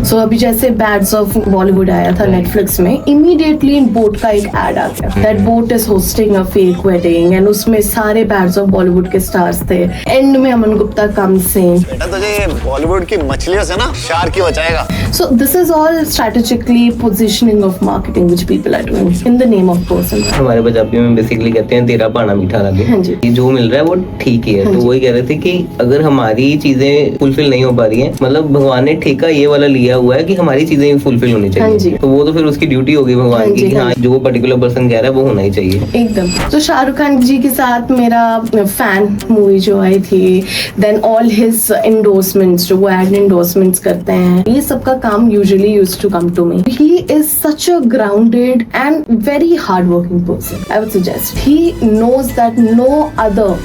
सो अभी जैसे beds of Bollywood आया था नेटफ्लिक्स में, इमीडिएटली इन बोट का एक एड आ गया that boat is hosting a fake wedding and उसमें सारे बैड्स ऑफ बॉलीवुड के स्टार्स थे। एंड में अमन गुप्ता कम्स इन। बेटा तुझे बॉलीवुड की मछलियों से ना शार्क की बचाएगा। So this is all strategically positioning of marketing which people are doing in the name of person. हमारे पंजाबी में बेसिकली कहते हैं तेरा पाना मीठा लगे। हाँ जी। ये जो मिल रहा है वो ठीक ही है। हाँ तो जी। वही कह रहे थे कि अगर हमारी चीजें फुलफिल नहीं हो पा रही हैं, मतलब भगवान ने ठेका ये वाला लिया हुआ है कि हमारी चीजें फुलफिल होनी हाँ जी। चाहिए, तो वो तो फिर उसकी ड्यूटी होगी हाँ भगवान जी, की कि हाँ हाँ जो पर्टिकुलर पर्सन कह रहा है वो होना ही चाहिए। एकदम। तो शाहरुख खान जी के साथ मेरा फैन मूवी जो आई थी, देन ऑल हिज एंडोर्समेंट्स जो वो एड एंडोर्समेंट्स करते हैं, ये सब का काम usually used to come to me. He is such a grounded and very hard working person. I would suggest he knows that no other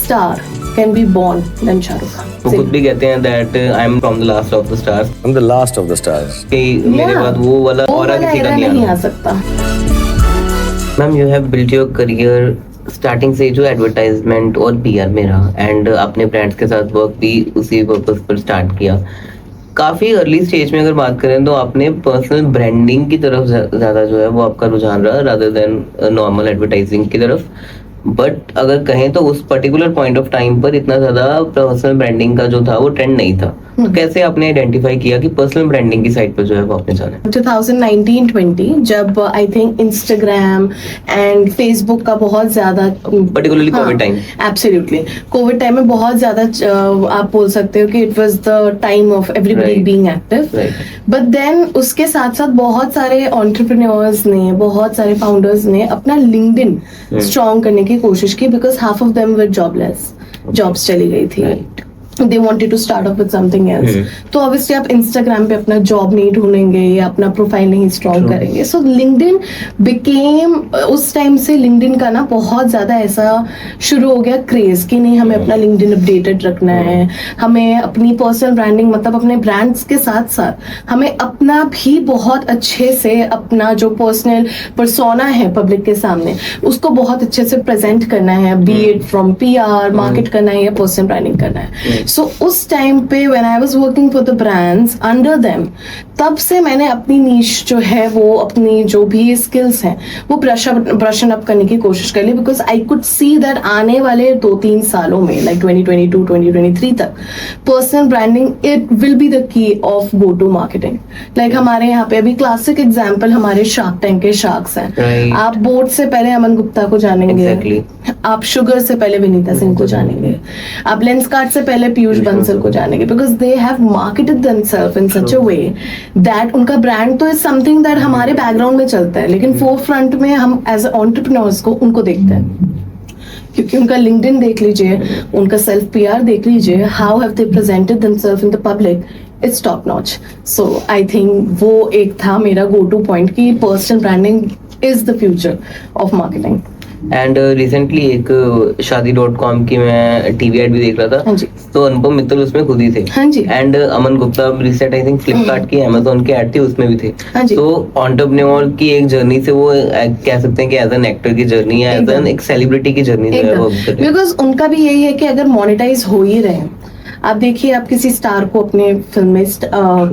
star can be born then Shahrukh Khan. वो खुद भी कहते हैं that I am from the last of the stars, I'm the last of the stars. कि मेरे बाद वो वाला ऑरा किसी का नहीं आ नहीं सकता। Ma'am you have built your career starting से जो एडवर्टाइजमेंट और पीआर में रहा, एंड अपने ब्रांड्स के साथ वर्क भी उसी पर्पस पर स्टार्ट किया। काफी अर्ली स्टेज में अगर बात करें तो आपने पर्सनल ब्रांडिंग की तरफ ज्यादा जो है वो आपका रुझान रहा रादर देन नॉर्मल एडवर्टाइजिंग की तरफ। बट अगर कहें तो उस पर्टिकुलर पॉइंट ऑफ टाइम पर इतना ज्यादा पर्सनल ब्रांडिंग का जो था वो ट्रेंड नहीं था। तो कैसे आपने आइडेंटिफाई किया कि पर्सनल ब्रांडिंग की साइड पर जो है वो आपने जाना है? 2019-20 जब I think Instagram and Facebook का बहुत ज्यादा particularly covid time. Absolutely covid time में बहुत ज्यादा आप बोल सकते हो कि it was the time of everybody Right. Being active. Right. But then उसके साथ साथ बहुत सारे एंटरप्रेन्योर्स ने, बहुत सारे फाउंडर्स ने अपना लिंक्डइन स्ट्रॉन्ग करने की कोशिश की, because half of them were jobless, jobs चली गई थी। Right. They wanted to start off with something else. तो obviously आप Instagram पे अपना जॉब नहीं ढूंढेंगे या अपना प्रोफाइल नहीं स्ट्रॉन्ग करेंगे। सो LinkedIn became उस टाइम से LinkedIn का ना बहुत ज्यादा ऐसा शुरू हो गया क्रेज कि नहीं हमें अपना LinkedIn अपडेटेड रखना है, हमें अपनी पर्सनल ब्रांडिंग मतलब अपने ब्रांड्स के साथ साथ हमें अपना भी बहुत अच्छे से अपना जो पर्सनल पर्सोना है पब्लिक के सामने उसको बहुत अच्छे से प्रेजेंट करना है, B it from PR market करना है या पर्सनल ब्रांडिंग करना है। सो उस टाइम पे when I was working for the brands under them, तब से मैंने अपनी नीश जो है वो अपनी जो भी स्किल्स हैं वो ब्रशन अप करने की कोशिश कर ली, because I could see that आने वाले 2-3 सालों में लाइक 2022-2023 तक personal branding it will be the key of go to marketing. Like हमारे यहाँ पे अभी क्लासिक एग्जाम्पल हमारे शार्क टैंक के शार्क्स हैं। Right. आप बोर्ड से पहले अमन गुप्ता को जानेंगे। Exactly. आप शुगर से पहले विनीता सिंह को जानेंगे। आप लेंस कार्ड से पहले पीयूष बंसल को जानेंगे, because they have marketed themselves in such a way that उनका ब्रांड तो इज समथिंग दैट हमारे बैकग्राउंड में चलता है, लेकिन फोर फ्रंट में हम एज एंटरप्रेन्योर्स को उनको देखते हैं, क्योंकि उनका लिंक्डइन देख लीजिए, उनका सेल्फ PR देख लीजिए, how have they presented themselves in the public, it's top notch. So I think वो एक था मेरा गो टू पॉइंट कि personal branding is the future of marketing. And recently एक शादी.com की मैं टीवी एड भी देख रहा था। हाँ जी। तो अनुपम मित्तल उसमें खुद ही थे। हाँ जी। And Aman Gupta recent I think Flipkart की अमेजोन की एड थी उसमें भी थे। हाँ जी। तो एंटरप्रेन्योर की एक जर्नी से वो कह सकते हैं कि एज एन एक्टर की जर्नी है, एज एन एक सेलिब्रिटी की जर्नी जो है वो बिकॉज उनका भी यही है कि अगर मोनेटाइज हो ही रहे, आप देखिए आप किसी स्टार को अपने फिल्म में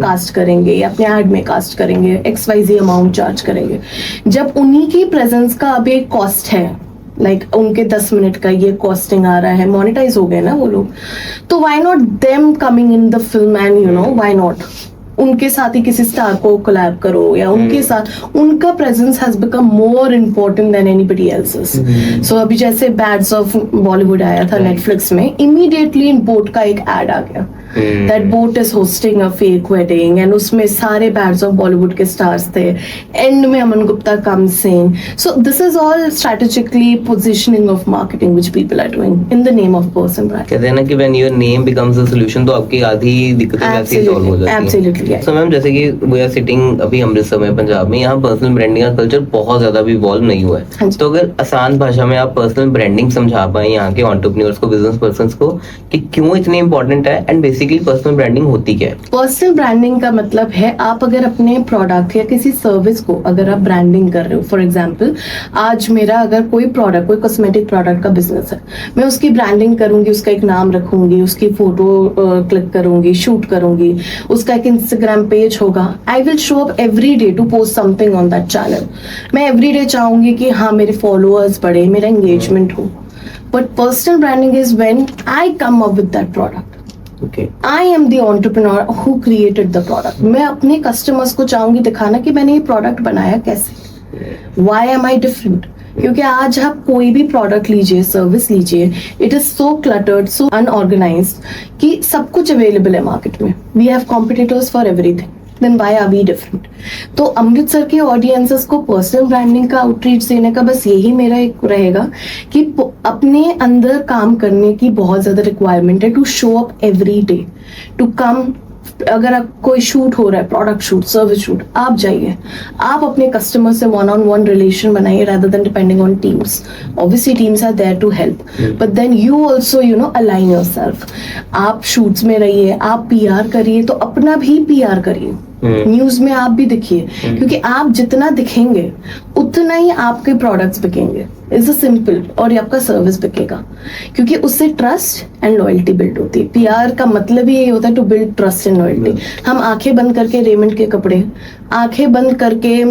कास्ट करेंगे या अपने एड में कास्ट करेंगे, XYZ अमाउंट चार्ज करेंगे, जब उन्हीं की प्रेजेंस का अभी एक कॉस्ट है, लाइक उनके 10 मिनट का ये कॉस्टिंग आ रहा है, मोनेटाइज हो गए ना वो लोग, तो why not them coming in the film and you know why not उनके साथ ही किसी स्टार को कोलैब करो या उनके साथ उनका presence has become more important than anybody else's. सो अभी जैसे बैड्स ऑफ बॉलीवुड आया था नेटफ्लिक्स में, इमीडिएटली इन बोट का एक एड आ गया that boat is hosting a fake wedding and उसमें सारे बैड्स ऑफ बॉलीवुड के स्टार्स थे। एंड में Aman Gupta comes in. So this is all strategically positioning of marketing which people are doing in the name of person brand. कहते हैं ना कि when your name becomes a solution, तो आपकी आधी दिक्कतें वैसे ही सॉल्व हो जाती हैं। एब्सोल्युटली। सो मैम जैसे कि वी आर सिटिंग अभी अमृतसर में पंजाब में, यहाँ पर्सनल ब्रांडिंग का कल्चर बहुत ज्यादा भी इवॉल्व नहीं हुआ हाँ है। जी। तो अगर आसान भाषा में आप पर्सनल ब्रांडिंग समझा पाए यहाँ के एंटरप्रेन्योर्स को, बिजनेस पर्संस को कि क्यों इतनी इंपॉर्टेंट है, and basic basically personal branding होती क्या है? पर्सनल ब्रांडिंग का मतलब है आप अगर अपने प्रोडक्ट या किसी सर्विस को अगर आप ब्रांडिंग कर रहे हो, फॉर एग्जांपल आज मेरा अगर कोई प्रोडक्ट, कोई कॉस्मेटिक प्रोडक्ट का बिजनेस है, मैं उसकी ब्रांडिंग करूंगी, उसका एक नाम रखूंगी, उसकी फोटो क्लिक करूंगी, शूट करूंगी, उसका एक इंस्टाग्राम पेज होगा। I will show up every day to post something on that channel. मैं एवरी डे चाहूंगी कि हाँ मेरे फॉलोअर्स बढ़े, मेरा एंगेजमेंट हो। But personal branding is when I come up with that product. Okay. I am the entrepreneur who created the product. मैं अपने कस्टमर्स को चाहूंगी दिखाना कि मैंने ये प्रोडक्ट बनाया कैसे। Why am I different? क्योंकि आज आप कोई भी प्रोडक्ट लीजिए, सर्विस लीजिए, it is so cluttered, so unorganised कि सब कुछ अवेलेबल है मार्केट में। We have competitors for everything, then why are we different? तो अमृतसर के ऑडियंसेस को पर्सनल ब्रांडिंग का आउटरीच देने का बस यही मेरा एक रहेगा कि अपने अंदर काम करने की बहुत ज्यादा रिक्वायरमेंट है to show up every day, to come. अगर आप कोई शूट हो रहा है, प्रोडक्ट शूट, सर्विस शूट, आप जाइए, आप अपने कस्टमर से वन ऑन वन रिलेशन बनाइए rather than depending on teams. Obviously teams are there to help, but then you also align yourself. आप शूट्स में रहिए, आप PR करिए, तो अपना भी PR करिए, न्यूज में आप भी दिखिए, क्योंकि आप जितना दिखेंगे उतना ही आपके प्रोडक्ट्स बिकेंगे। इज अ सिंपल, और ये आपका सर्विस बिकेगा, क्योंकि उससे ट्रस्ट एंड लॉयल्टी बिल्ड होती है। PR का मतलब ही ये होता है to build trust and loyalty. हम आंखें बंद करके रेमंड के कपड़े, आंखें बंद करके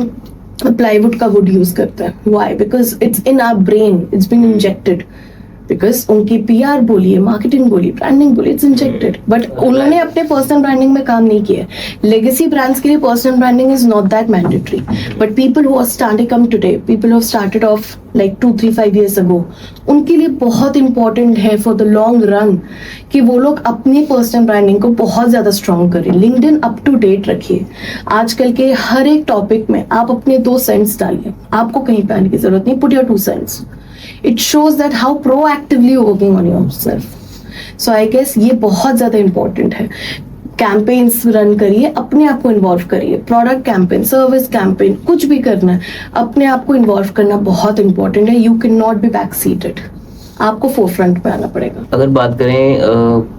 प्लाईवुड का वुड यूज करते हैं। Why? Because it's in our brain, it's been injected. Because उनकी PR बोलिए, मार्केटिंग बोलिए, ब्रांडिंग बोलिए, इट्स इंजेक्टेड। बट उन्होंने अपने पर्सनल ब्रांडिंग में काम नहीं किया। लेगेसी ब्रांड्स के लिए personal branding is not that mandatory, but people who are starting come today, people who have started off like 2-3-5 years ago, उनके लिए बहुत इंपॉर्टेंट है फॉर द लॉन्ग रन कि वो लोग अपनी पर्सनल ब्रांडिंग को बहुत ज्यादा स्ट्रॉन्ग करें। लिंक्डइन अप टू डेट रखिए। आजकल के हर एक टॉपिक में आप अपने 2 cents डालिए, आपको कहीं पे आने की जरूरत नहीं। Put your 2 cents. It shows that how proactively you're working on yourself. So I guess ये बहुत ज्यादा इंपॉर्टेंट है। कैंपेन्स रन करिए, अपने आप को इन्वॉल्व करिए। प्रोडक्ट कैंपेन, सर्विस कैंपेन, कुछ भी करना है, अपने आप को इन्वॉल्व करना बहुत इंपॉर्टेंट है। You can not be back seated, आपको फोरफ्रंट पे आना पड़ेगा। अगर बात करें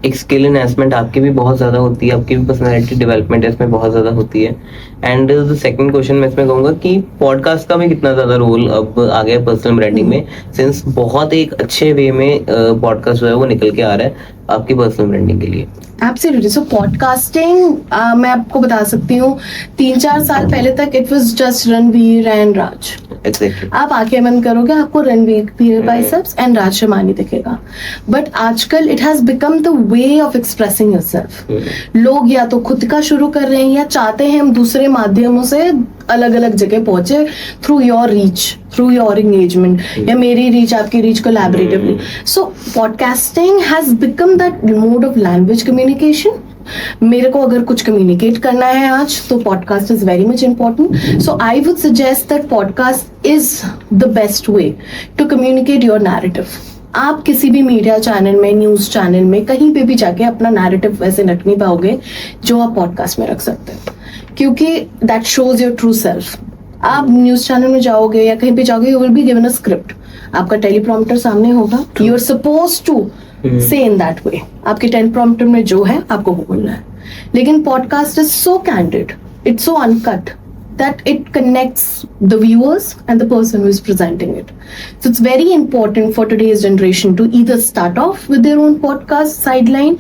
एक स्किल एनहांसमेंट आपकी भी बहुत ज्यादा होती है, आपकी भी पर्सनालिटी डेवलपमेंट इसमें बहुत ज्यादा होती है। एंड द सेकंड क्वेश्चन मैं इसमें कहूंगा कि पॉडकास्ट का भी कितना ज्यादा रोल अब आ गया पर्सनल ब्रांडिंग में, सिंस बहुत एक अच्छे वे में पॉडकास्ट जो है वो निकल के आ रहा है आपकी पर्सनल ब्रांडिंग के लिए। एब्सोल्युटली। सो पॉडकास्टिंग मैं आपको बता सकती हूँ 3-4 साल पहले तक it was just Ranveer and Raj. Exactly. आप आंखें बंद करोगे, आपको रणवीर बाइसेप्स एंड राज शर्मानी दिखेगा। बट आजकल it has become the way of expressing yourself. लोग या तो खुद का शुरू कर रहे हैं या चाहते हैं हम दूसरे माध्यमों से अलग अलग जगह पहुंचे, through your reach, through your engagement, या मेरी रीच आपकी reach collaboratively. So podcasting has become that mode of language communication. मेरे को अगर कुछ कम्युनिकेट करना है आज, तो podcast is very much important. So I would suggest that podcast is the best way to communicate your narrative. आप किसी भी मीडिया चैनल में, न्यूज चैनल में, कहीं पे भी जाके अपना नैरेटिव वैसे रख नहीं पाओगे जो आप पॉडकास्ट में रख सकते हैं, क्योंकि that shows your true self. आप न्यूज चैनल में जाओगे या कहीं पे जाओगे, you will be given a script, आपका टेलीप्रॉम्प्टर सामने होगा, यू आर सपोज्ड टू से इन दैट वे। आपके टेलीप्रॉम्प्टर में जो है आपको वो बोलना है। लेकिन podcast is so candid, it's so uncut that it connects the viewers and the person who is presenting it. So it's very important for today's generation to either start off with their own podcast, sideline,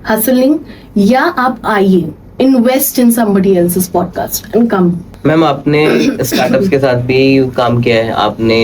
hustling, या आप आइए, invest in somebody else's podcast and come. Ma'am आपने startups के साथ भी काम किया है, आपने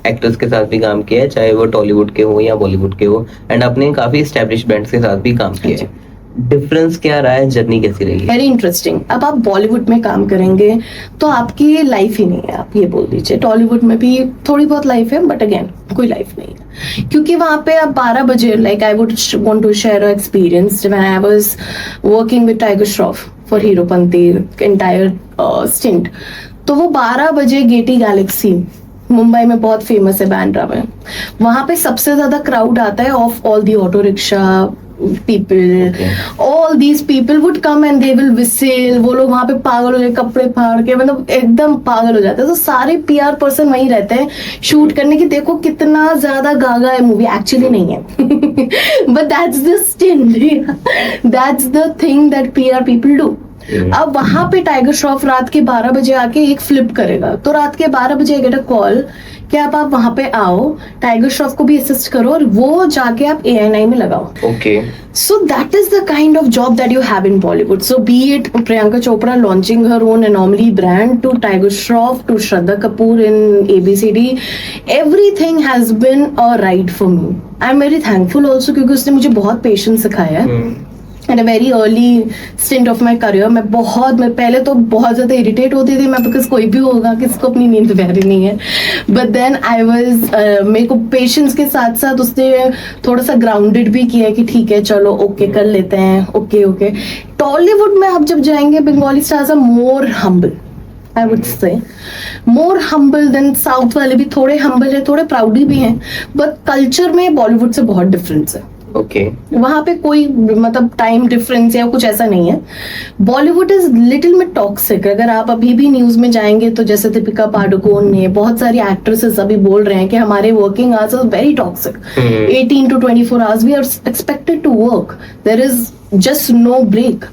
एक्टर्स के साथ भी काम किया है, चाहे वो टॉलीवुड के हो या बॉलीवुड के हो, एंड आपने काफी एस्टैब्लिश ब्रांड्स के साथ भी काम किया है। डिफरेंस क्या रहा है, जर्नी कैसी रही है? Very interesting. अब आप बॉलीवुड में काम करेंगे तो आपकी लाइफ ही नहीं है, आप ये बोल दीजिए। टॉलीवुड में भी थोड़ी बहुत लाइफ है, बट अगेन कोई लाइफ नहीं है, क्योंकि वहां पे आप 12 बजे, like I would want to share a experience when I was working with Tiger Shroff for Heropanti entire stint. तो वो 12 बजे गेटी गैलेक्सी मुंबई में बहुत फेमस है, बैंड्रा में, वहां पे सबसे ज्यादा क्राउड आता है of all the auto rickshaw, people. Okay. All these people would come and they will whistle. वो लोग वहाँ पे पागल हो जाए, कपड़े फाड़ के, मतलब एकदम पागल हो जाते हैं. तो सारे PR पर्सन वहीं रहते हैं शूट करने की. देखो कितना ज्यादा गागा है मूवी, एक्चुअली नहीं है. But that's the stint. That's the thing that PR people do. अब वहां पे टाइगर श्रॉफ रात के 12 बजे आके एक फ्लिप करेगा. तो रात के 12 बजे आई गेट अ कॉल कि आप वहां पे आओ, टाइगर श्रॉफ को भी असिस्ट करो और वो जाके आप ANI में लगाओ. Okay. So that is the kind of job that you have in Bollywood. So be it Priyanka Chopra launching her own Anomaly brand, to Tiger Shroff, to Shraddha Kapoor in ABCD, everything has been a ride for me. I'm very thankful also क्योंकि उसने मुझे बहुत patience सिखाया है. At a very early stint of my career. मैं पहले तो बहुत ज़्यादा इरिटेट होती थी मैं, बिकॉज कोई भी होगा किसको अपनी नींद प्यारी नहीं है. बट देन आई वॉज, मेरे को पेशेंस के साथ साथ उसने थोड़ा सा ग्राउंडेड भी किया कि ठीक है चलो ओके कर लेते हैं. ओके टॉलीवुड में आप जब जाएंगे, Bengali stars are more humble, I would say more humble than south वाले भी थोड़े हम्बल है, थोड़े प्राउडी भी हैं. बट कल्चर में बॉलीवुड से बहुत डिफरेंस है. Okay. वहां पे कोई मतलब टाइम डिफरेंस या कुछ ऐसा नहीं है. बॉलीवुड इज लिटिल में टॉक्सिक. अगर आप अभी भी न्यूज में जाएंगे तो जैसे दीपिका पाडुकोन ने, बहुत सारी एक्ट्रेसेस अभी बोल रहे हैं कि हमारे working hours are very toxic. 18 to 24 hours we are expected to work. There is just no break.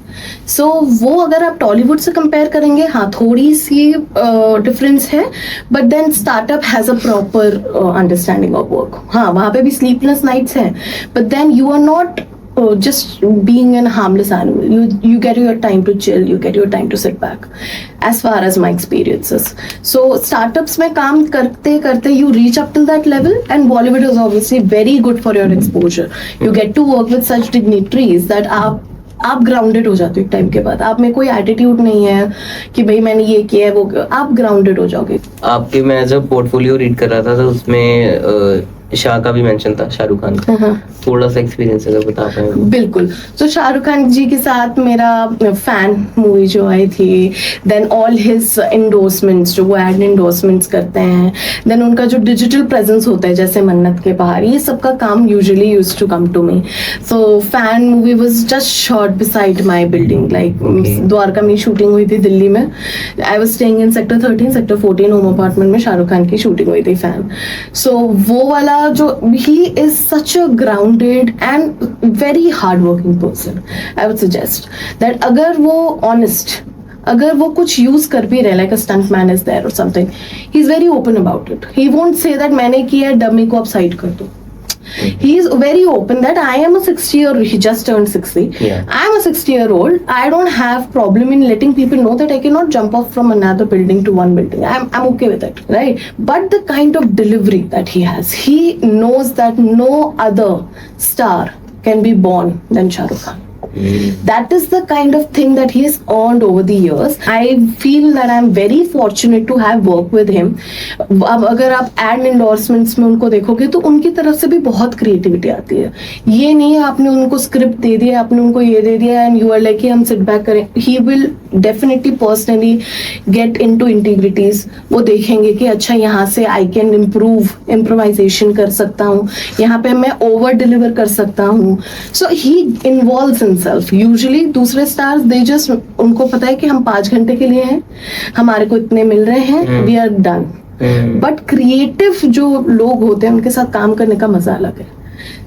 So वो अगर आप टॉलीवुड से कंपेयर करेंगे, हाँ थोड़ी सी डिफरेंस है. But then startup has a proper understanding of work. हाँ वहां पे भी स्लीपलेस नाइट्स हैं, but then you are not just being an harmless animal. You get your time to chill, you get your time to sit back, as far as my experiences. So startups में काम करते करते you reach up till that level, and Bollywood is obviously very good for your exposure. You get to work with such dignitaries that आप grounded हो जाते हो एक time के बाद. आप में कोई एटीट्यूड नहीं है कि भाई मैंने ये किया है वो किया. आप ग्राउंडेड हो जाओगे. आपके मैं जब पोर्टफोलियो रीड कर रहा था तो उसमें शाह का भी मेंशन था, शाहरुख खान का. थोड़ा सा एक्सपीरियंस अगर बता पाए. बिल्कुल. तो शाहरुख खान जी के साथ मेरा फैन मूवी जो आई थी, देन ऑल हिज एंडोर्समेंट्स, जो वो एड एंडोर्समेंट्स करते हैं, देन उनका जो डिजिटल प्रेजेंस होता है जैसे मन्नत के बाहर, ये सब का काम usually used to come to me. So Fan movie was just shot beside my building. Like Dwarka में शूटिंग हुई थी दिल्ली में. I was staying in sector 13, sector 14 home apartment में शाहरुख खान की शूटिंग हुई थी फैन. सो वो वाला जो, he is such a grounded and very hardworking person. I would suggest that अगर वो honest, अगर वो कुछ यूज कर भी रहे, like a stunt man is there or something, he is very open about it. He won't say that मैंने किया है डमी को आप साइड कर दो. He is very open that I am a 60-year, he just turned 60. Yeah. I am a 60-year-old. I don't have problem in letting people know that I cannot jump off from another building to one building. I'm okay with it, right? But the kind of delivery that he has, he knows that no other star can be born than Shah Rukh Khan. That is the kind of thing that he has earned over the years. I feel that I'm very fortunate to have worked with him. अब अगर आप add endorsements में उनको देखोगे तो उनकी तरफ से भी बहुत क्रिएटिविटी आती है. ये नहीं है आपने उनको स्क्रिप्ट दे दिया, आपने उनको ये दे दिया एंड यू आर लाइक कि हम सिट बैक करें. He will definitely personally get into integrities. वो देखेंगे कि अच्छा यहाँ से आई कैन इम्प्रोवाइजेशन कर सकता हूँ, यहाँ पे मैं ओवर डिलीवर कर सकता हूँ. सो ही इन्वॉल्व्स हिमसेल्फ. यूजुअली दूसरे स्टार्स दे जस्ट, उनको पता है कि हम 5 घंटे के लिए हैं, हमारे को इतने मिल रहे हैं, we are done. But creative जो लोग होते हैं उनके साथ काम करने का मजा अलग है.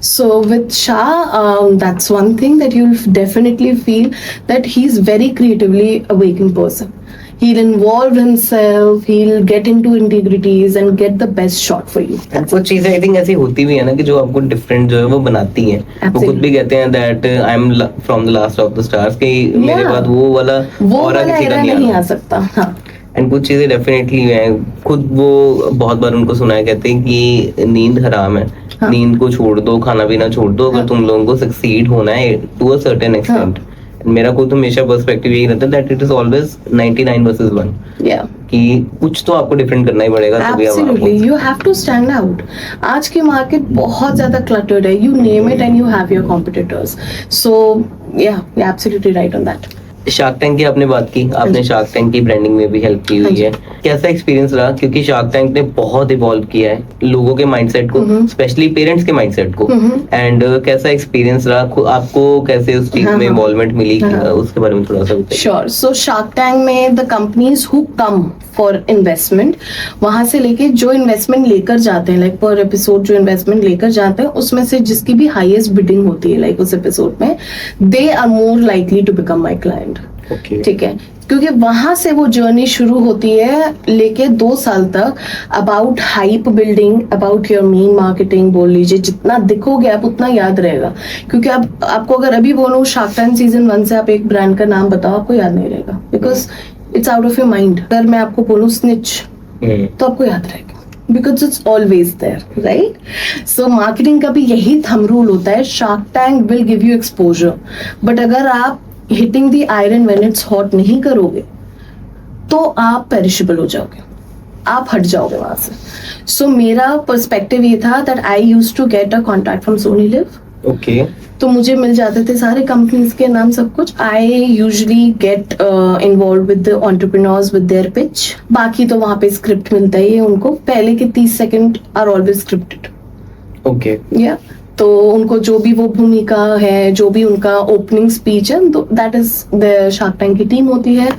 So with Shah, that's one thing that you'll definitely feel that he's very creatively a waking person. He'll involve himself, he'll get into integrities and get the best shot for you. कुछ चीजें I think ऐसी होती भी है ना कि जो आपको डिफरेंट जो है वो बनाती हैं. वो खुद भी कहते हैं that I am from the last of the stars, कि मेरे बाद वो वाला ऑरा किसी का नहीं आ सकता. हाँ. एंड कुछ चीजें डेफिनेटली हैं. खुद वो बहुत बार उनको सुना है, कहते हैं कि नींद हराम है. हाँ. नींद को छोड़ दो, खाना पीना छोड़ दो, अगर तुम लोगों को सक्सीड होना है टू अ सर्टेन एक्सटेंट. मेरा खुद हमेशा पर्सपेक्टिव यही रहता है that it is always 99 versus 1. Yeah. कि कुछ तो आपको डिफरेंट करना ही पड़ेगा. Absolutely, you have to stand out. आज की मार्केट बहुत ज्यादा cluttered है. You name it and you have your competitors. So yeah, you're absolutely right on that. Shark tank की आपने बात की, आपने शार्क टैंक की ब्रांडिंग में भी हेल्प की हुई है. कैसा एक्सपीरियंस रहा, क्योंकि शार्क टैंक ने बहुत इवॉल्व किया है लोगों के माइंडसेट को, स्पेशली पेरेंट्स के माइंडसेट को, एंड कैसा एक्सपीरियंस रहा आपको, कैसे उस चीज में इन्वॉल्वमेंट मिली, उसके बारे में थोड़ा सा बताइए। श्योर। सो शार्क टैंक में the companies who come for investment, वहां से लेके जो इन्वेस्टमेंट लेकर जाते हैं, लाइक पर एपिसोड जो इन्वेस्टमेंट लेकर जाते हैं, उसमें से जिसकी भी हाईएस्ट बिडिंग होती है लाइक उस एपिसोड में, they are more likely to become my client. ठीक है, क्योंकि वहां से वो जर्नी शुरू होती है लेके 2 साल तक, about hype building, about your main marketing. बोल लीजिए जितना दिखोगे आप उतना याद रहेगा, क्योंकि आपको अगर अभी बोलो शार्क टैंक सीजन 1 से आप एक ब्रांड का नाम बताओ, आपको याद नहीं रहेगा, because it's out of your mind. अगर मैं आपको बोलूं स्निच, तो आपको याद रहेगा, because it's always there, right? So marketing का भी यही थंब रूल होता है, shark tank will give you exposure, but अगर आप hitting the iron when it's hot नहीं करोगे तो आप पेरिशेबल हो जाओगे, आप हट जाओगे वहां से। So मेरा पर्सपेक्टिव ये था that I used to get a contact from Sony Live. Okay. तो मुझे मिल जाते थे सारे कंपनीज के नाम, सब कुछ। I usually get involve with the entrepreneurs with their pitch. बाकी तो वहां पे स्क्रिप्ट मिलता ही है उनको, पहले के 30 second are always scripted. Okay, या तो उनको जो भी वो भूमिका है, जो भी उनका ओपनिंग स्पीच है, तो that is the shark tank की टीम होती है।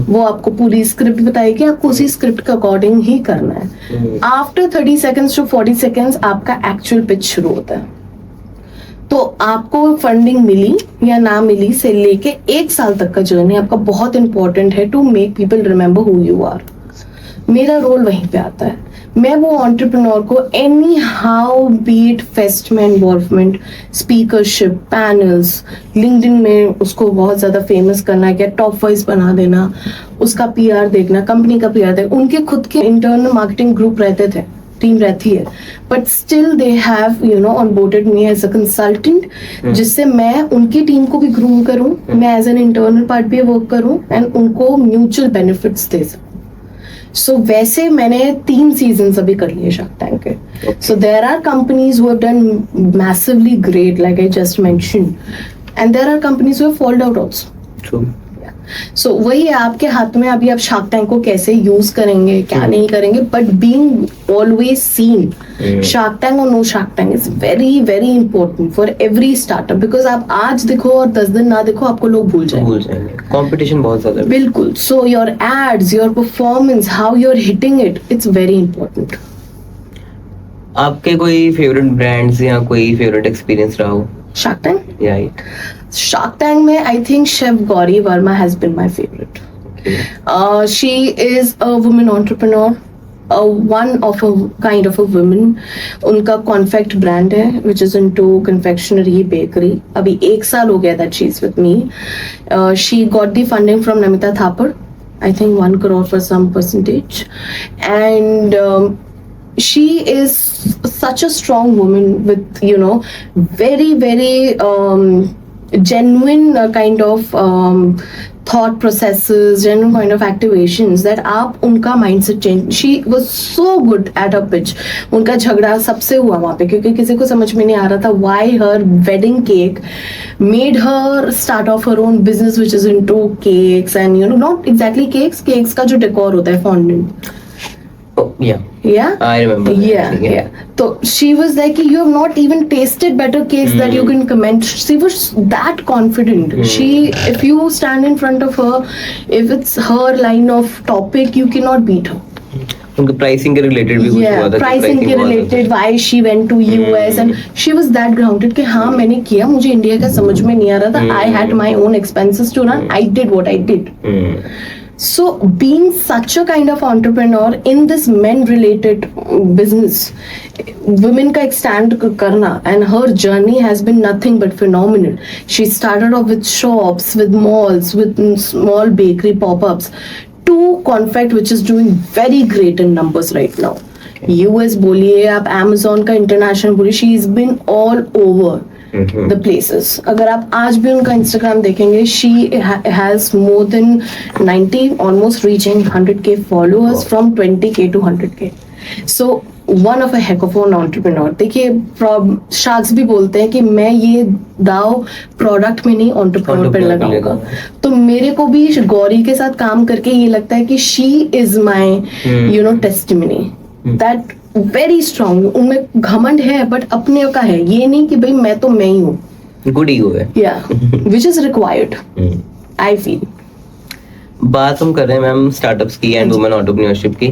वो आपको पूरी स्क्रिप्ट बताएगी, आपको उसी स्क्रिप्ट के अकॉर्डिंग ही करना है। आफ्टर 30 सेकंड्स टू 40 सेकंड्स आपका एक्चुअल पिच शुरू होता है। तो आपको फंडिंग मिली या ना मिली से लेके 1 साल तक का जर्नी आपका बहुत इंपॉर्टेंट है to make people remember who you are. मेरा रोल वहीं पे आता है, मैं वो एंटरप्रेन्योर को एनी हाउ बीट फेस्ट में इन्वॉल्वमेंट, स्पीकरशिप, पैनल्स, लिंक्डइन में उसको बहुत ज्यादा फेमस करना है, क्या टॉप वाइज बना देना, उसका पीआर देखना, कंपनी का पीआर देखना। उनके खुद के इंटरनल मार्केटिंग ग्रुप रहते थे, टीम रहती है, but still they have you know onboarded me as a consultant, जिससे मैं उनकी टीम को भी ग्रूम करूं, मैं एज एन इंटरनल पार्ट भी वर्क करूं एंड उनको म्यूचुअल बेनिफिट्स दे सकूं। सो वैसे मैंने 3 सीजन्स अभी कर लिए शार्क टैंक के। So there are companies who have done massively great like I just mentioned, and there are companies who have fold out also. True. So वही है आपके हाथ में, अभी आप शार्क टैंक को कैसे यूज करेंगे, क्या नहीं करेंगे, but being always seen, Shark Tank और no Shark Tank is very very important for every startup, because आप आज देखो और 10 दिन ना देखो आपको लोग भूल जाएंगे। कंपटीशन बहुत ज्यादा है। बिल्कुल। So your ads, your performance, how you are hitting it, it's very important. आपके कोई फेवरेट ब्रांड्स या कोई फेवरेट एक्सपीरियंस रहा हो shark tank? Right. Shark Tank में I think Chef Gauri Verma has been my favorite. She is a woman entrepreneur, one of a kind of a woman. उनका Confect brand है, which is into confectionery, bakery. अभी 1 साल हो गया that she's with me. She got the funding from Namita Thapar, I think 1 crore for some percentage, and she is such a strong woman with you know very very genuine kind of thought processes, genuine kind of activations that आप उनका mindset change. She was so good at her pitch. उनका झगड़ा सबसे हुआ वहाँ पे, क्योंकि किसी को समझ में नहीं आ रहा था why her wedding cake made her start off her own business which is into cakes and you know not exactly cakes का जो decor होता है fondant. Yeah, I remember that. Yeah. So she was like, you have not even tasted better cakes that you can comment. She was that confident. She, if you stand in front of her, if it's her line of topic, you cannot beat her. उनके pricing के related भी कुछ हुआ था, pricing के related, why she went to US and she was that grounded कि हाँ मैंने किया, मुझे इंडिया का समझ में नहीं आ रहा था, I had my own expenses to run, I did what I did. So being such a kind of entrepreneur in this men related business, women का एक stand करना, and her journey has been nothing but phenomenal. She started off with shops, with malls, with small bakery pop-ups, to Confect which is doing very great in numbers right now. US बोलिए आप, Amazon का international बोलिए, she has been all over the places. अगर आप आज भी उनका Instagram देखेंगे, she has more than 90, almost reaching 100k followers from 20k to 100k. So one of a Keck of an entrepreneur. देखिए शार्क्स भी बोलते हैं कि मैं ये दाव प्रोडक्ट में नहीं एंटरप्रेन्योर पे लगाऊंगा। तो मेरे को भी गौरी के साथ काम करके ये लगता है कि she is my you know testimony that very strong. उनमें घमंड है बट अपने का है, ये नहीं कि भाई मैं तो मैं ही हूँ। गुड ईगो है, या which is required I feel. बात हम कर रहे हैं मैम स्टार्टअप्स की एंड वुमेन एंटरप्रेन्योरशिप की।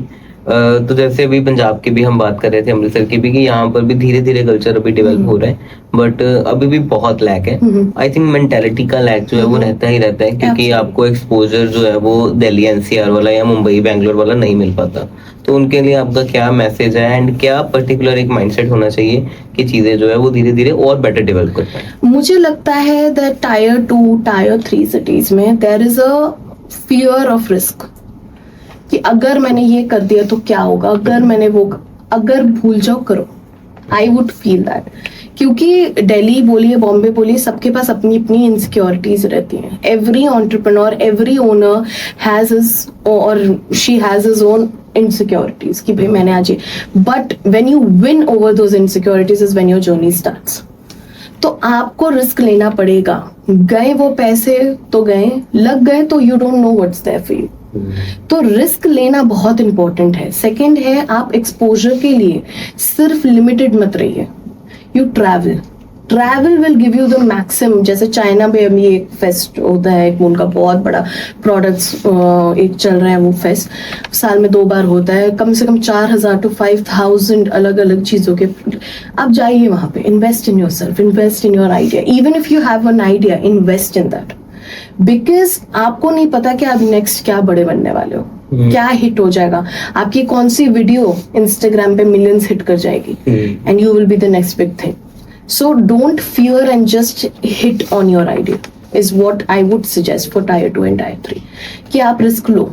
तो जैसे अभी पंजाब की भी हम बात कर रहे थे, अमृतसर की भी, कि यहाँ पर भी धीरे धीरे कल्चर अभी डेवलप हो रहा है, बट अभी भी बहुत लैक है। आई थिंक मेंटेलिटी का लैक जो है वो रहता ही रहता है, क्योंकि आपको एक्सपोजर जो है वो दिल्ली एनसीआर वाला या मुंबई बेंगलोर वाला नहीं मिल पाता। तो उनके लिए आपका क्या मैसेज है एंड क्या पर्टिकुलर एक माइंडसेट होना चाहिए कि चीजें जो है वो धीरे धीरे और बेटर डेवलप कर पाए? मुझे लगता है दैट टायर 2 टायर 3 सिटीज में there is a fear of risk कि अगर मैंने ये कर दिया तो क्या होगा, अगर मैंने वो, अगर भूल जाओ करो। आई वुड फील दैट, क्योंकि दिल्ली बोलिए बॉम्बे बोलिए सबके पास अपनी अपनी इनसिक्योरिटीज रहती हैं। Every entrepreneur, every owner has his और she has his own insecurities कि भाई मैंने आज, but when you win over those insecurities is when your journey starts. तो आपको रिस्क लेना पड़ेगा। गए वो पैसे तो गए, लग गए तो you don't know what's there for you. तो रिस्क लेना बहुत इंपॉर्टेंट है। सेकंड है, आप एक्सपोजर के लिए सिर्फ लिमिटेड मत रहिए, you travel will give you the maximum. जैसे चाइना में अभी एक फेस्ट होता है, एक उनका बहुत बड़ा प्रोडक्ट्स एक चल रहा है, वो फेस्ट साल में 2 बार होता है, कम से कम 4,000 to 5,000 अलग अलग चीजों के। आप जाइए वहां पे, invest in yourself, invest in your idea. Even if you have an idea, invest in that, because आपको नहीं पता कि आप नेक्स्ट क्या बड़े बनने वाले हो, क्या हिट हो जाएगा, आपकी कौन सी वीडियो इंस्टाग्राम पे मिलियंस हिट कर जाएगी and you will be the next big thing. So don't fear and just hit on your idea is what I would suggest for tyre 2 and tyre 3, कि आप risk लो।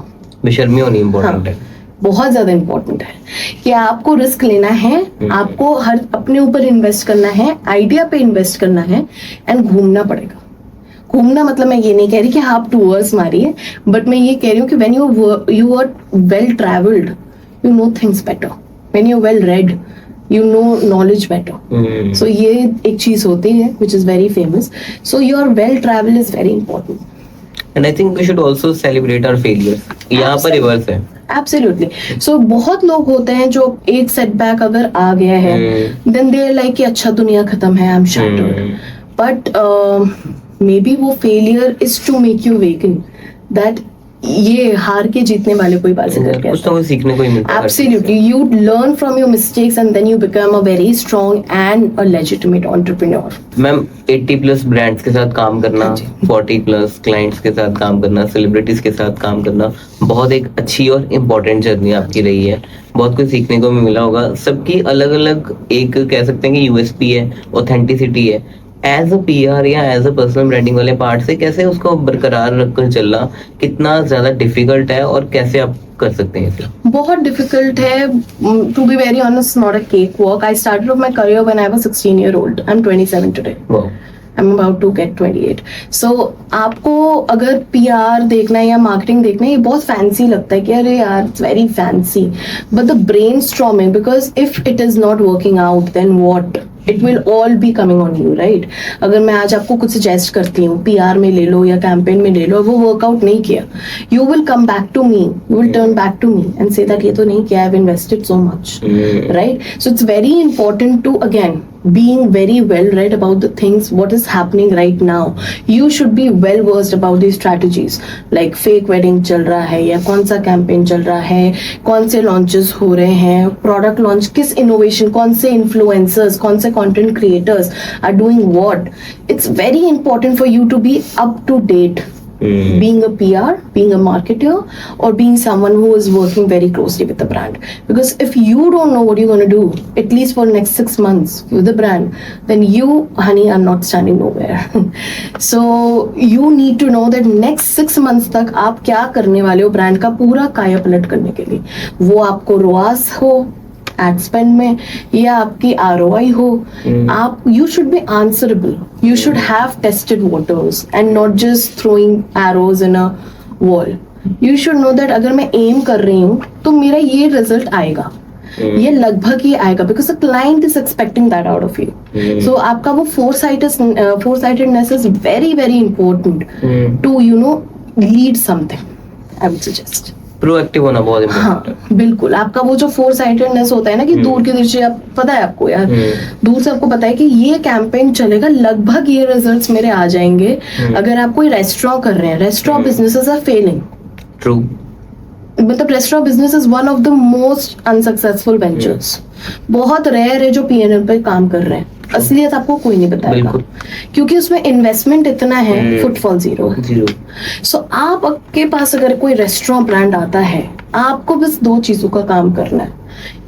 बेशर्मी होनी important है, बहुत ज्यादा इंपॉर्टेंट है कि आपको रिस्क लेना है, आपको हर अपने ऊपर इन्वेस्ट करना है, आइडिया पे इन्वेस्ट करना है एंड घूमना पड़ेगा। घूमना मतलब मैं ये नहीं कह रही कि आप टूर्स मारिए, बट मैं ये कह रही हूँ कि when you are well travelled you know things better, when you well read you know knowledge better. So ये एक चीज होती है which is very famous. So your well travel is very important and I think we should also celebrate our failures. यहाँ पर reverse है absolutely. सो बहुत लोग होते हैं जो एक सेटबैक अगर आ गया है देन दे आर लाइक कि अच्छा दुनिया खत्म है, I am shattered, but maybe वो failure is to make you waken that ये हार के जीतने वाले कोई बाजीगर कुछ तो सीखने को ही मिलता है। Absolutely, you learn from your mistakes and then you become a very strong and a legitimate entrepreneur. Ma'am 80+ brands के साथ काम करना, 40+ क्लाइंट्स के साथ काम करना, सेलिब्रिटीज के साथ काम करना बहुत एक अच्छी और इम्पोर्टेंट जर्नी आपकी रही है। बहुत कुछ सीखने को भी मिला होगा। सबकी अलग अलग एक कह सकते हैं कि यूएसपी है, ऑथेंटिसिटी है। एज अ पीआर या एज अ पर्सनल ब्रांडिंग वाले पार्ट से कैसे उसको बरकरार रखकर चलना कितना ज्यादा डिफिकल्ट है और कैसे आप कर सकते हैं इसे? बहुत डिफिकल्ट है, to be very honest, not a cake walk. I started off my career when I was 16 year old. I'm 27 today. Wow. I'm about to get 28. So आपको अगर PR देखना है या मार्केटिंग देखना है, ये बहुत फैंसी लगता है कि अरे यार it's very fancy, but the brainstorming, because if it is not working out then what, it will all be coming on you, right? अगर मैं आज आपको कुछ सजेस्ट करती हूँ, PR में ले लो या कैंपेन में ले लो, वो वर्कआउट नहीं किया, you will come back to me, you will turn back to me and say that ये तो नहीं किया, I have invested so much, right? So it's very important to again being very well read about the things what is happening right now. You should be well versed about these strategies, like fake wedding चल रहा है या कौन सा campaign चल रहा है, कौन से लॉन्चेस हो रहे हैं, प्रोडक्ट लॉन्च, किस इनोवेशन, कौन से इन्फ्लुएंसर्स, कौन से content creators are doing what. It's very important for you to be up to date. Being a PR, being a marketer, or being someone who is working very closely with the brand. Because if you don't know what you're going to do, at least for the next 6 months with the brand, then you, honey, are not standing nowhere. So you need to know that next 6 months तक आप क्या करने वाले हो brand का पूरा काया पलट करने के लिए. वो आपको ROAS हो एड स्पेंड में या आपकी ROI हो, आप you should be answerable, you should have tested waters and not just throwing arrows in a wall. You should know that अगर मैं एम कर रही हूँ तो मेरा ये रिजल्ट आएगा. ये लगभग ही आएगा, because the client is expecting that out of you. So आपका वो foresightedness is very very important to lead something. I would suggest proactive होना बहुत इम्पोर्टेंट है. हाँ बिल्कुल. आपका वो जो फोरसाइटेडनेस होता है ना कि दूर की दृष्टि, आप पता है आपको यार, दूर से आपको पता है कि ये कैंपेन चलेगा, लगभग ये रिजल्ट्स मेरे आ जाएंगे. अगर आप कोई रेस्टोरेंट कर रहे हैं, restaurant businesses are failing. True. मतलब restaurant business is one of the most unsuccessful ventures. बहुत रेयर है जो पीएनएल पे काम कर रहे हैं. असलियत आपको कोई नहीं बताएगा क्योंकि उसमें इन्वेस्टमेंट इतना है, फुटफॉल जीरो. सो आपके पास अगर कोई रेस्टोरेंट ब्रांड आता है, आपको बस दो चीजों का काम करना है.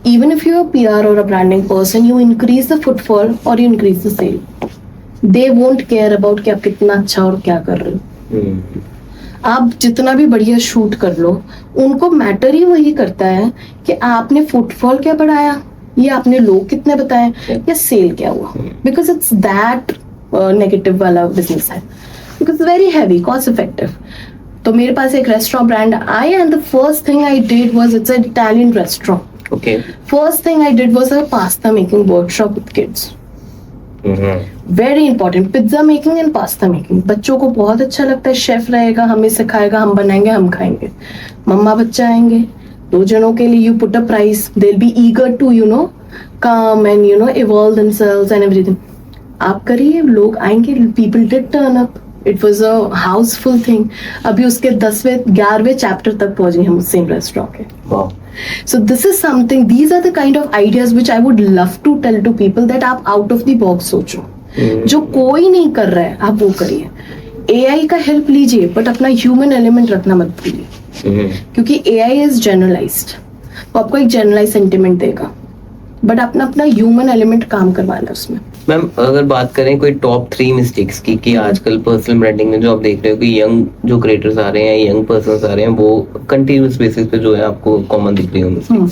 Even if you are PR or a branding person, you increase the footfall or you increase the sale. They won't care about कि आप कितना अच्छा और क्या कर रहे हो. आप जितना भी बढ़िया शूट कर लो, उनको मैटर ही वही करता है कि आपने फुटफॉल क्या बढ़ाया, या आपने लोग कितने बताए, या सेल क्या हुआ. बिकॉज इट्स दैट नेगेटिव वाला बिजनेस है, because very heavy, cost effective. तो मेरे पास एक रेस्टोरेंट ब्रांड आया and the first thing I did was, it's a Italian restaurant. Okay. First thing I did was a pasta making workshop with kids. Very important. Pizza making and pasta making. बच्चों को बहुत अच्छा लगता है. Chef रहेगा, हमें सिखाएगा, हम बनाएंगे, हम खाएंगे. मम्मा बच्चा आएंगे, दो जनों के लिए you put a price. They'll be eager to come and evolve themselves and everything. आप करिए, लोग आएंगे. People did turn up. It was a houseful thing. अभी उसके 10वें 11वें चैप्टर तक पहुंचे हम सेम रेस्टोरेंट के. Wow. So this is something, these are the kind of ideas which I would love to tell to people that आप out of the box सोचो. जो कोई नहीं कर रहा है आप वो करिए. AI का हेल्प लीजिए बट अपना ह्यूमन एलिमेंट रखना मत भूलिए, क्योंकि AI इज जनरलाइज्ड. वो आपको एक जनरलाइज सेंटिमेंट देगा बट अपना अपना ह्यूमन एलिमेंट काम करवाना है उसमें. मैम अगर बात करें कोई टॉप 3 मिस्टेक्स की कि आजकल पर्सनल ब्रांडिंग में जो आप देख रहे हो कि यंग जो क्रिएटर्स आ रहे हैं, यंग पर्सन्स आ रहे हैं, वो कंटिन्यूअस बेसिस पे जो है आपको कॉमन दिख रही है.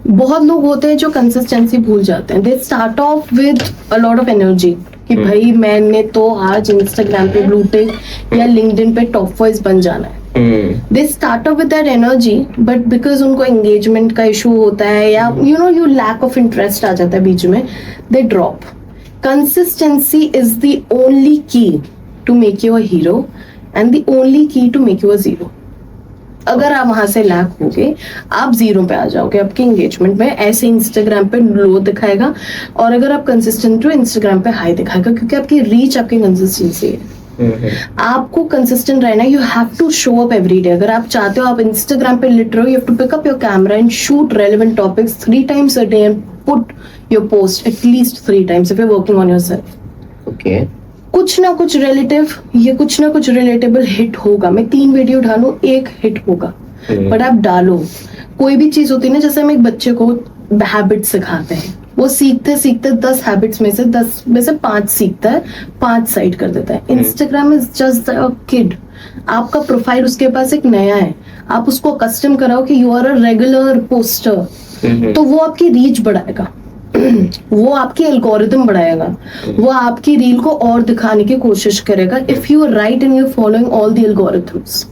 बहुत लोग होते हैं जो कंसिस्टेंसी भूल जाते हैं. They start off with a lot of energy कि भाई मैंने तो आज इंस्टाग्राम पे ब्लू टिक या लिंक्डइन पे टॉप वॉइस बन जाना है. They start off with that energy, but because उनको engagement का issue होता है या you lack of interest आ जाता है बीच में, they drop. Consistency is the only key to make you a hero and the only key to make you a zero. अगर आप वहां से लैक होगे, आप जीरो पे आ जाओगे आपके एंगेजमेंट में. ऐसे इंस्टाग्राम पे लो दिखाएगा और अगर आप कंसिस्टेंट हो इंस्टाग्राम पे हाई दिखाएगा, क्योंकि आपकी रीच आपकी कंसिस्टेंसी है. आपको कंसिस्टेंट रहना है. You have to show up every day. अगर आप चाहते हो आप इंस्टाग्राम पे लिट रहे हो, you have to pick up your camera and shoot relevant topics 3 times a day and put your post at least 3 times if you're working on yourself. Okay. कुछ ना कुछ रिलेटिव, ये कुछ ना कुछ रिलेटेबल हिट होगा. मैं 3 वीडियो डालूं, एक हिट होगा. बट आप डालो. कोई भी चीज होती है ना, जैसे हम एक बच्चे को हैबिट सिखाते हैं, वो सीखते सीखते 10 हैबिट्स में से 10 में से 5 सीखता है, 5 साइड कर देता है. Instagram is just a kid. आपका प्रोफाइल उसके पास एक नया है, आप उसको कस्टम कराओ कि you are a regular poster, तो वो आपकी रीच बढ़ाएगा, वो आपकी एल्गोरिथम बढ़ाएगा, वो आपकी रील को और दिखाने की कोशिश करेगा. If you are right and you are following all the algorithms.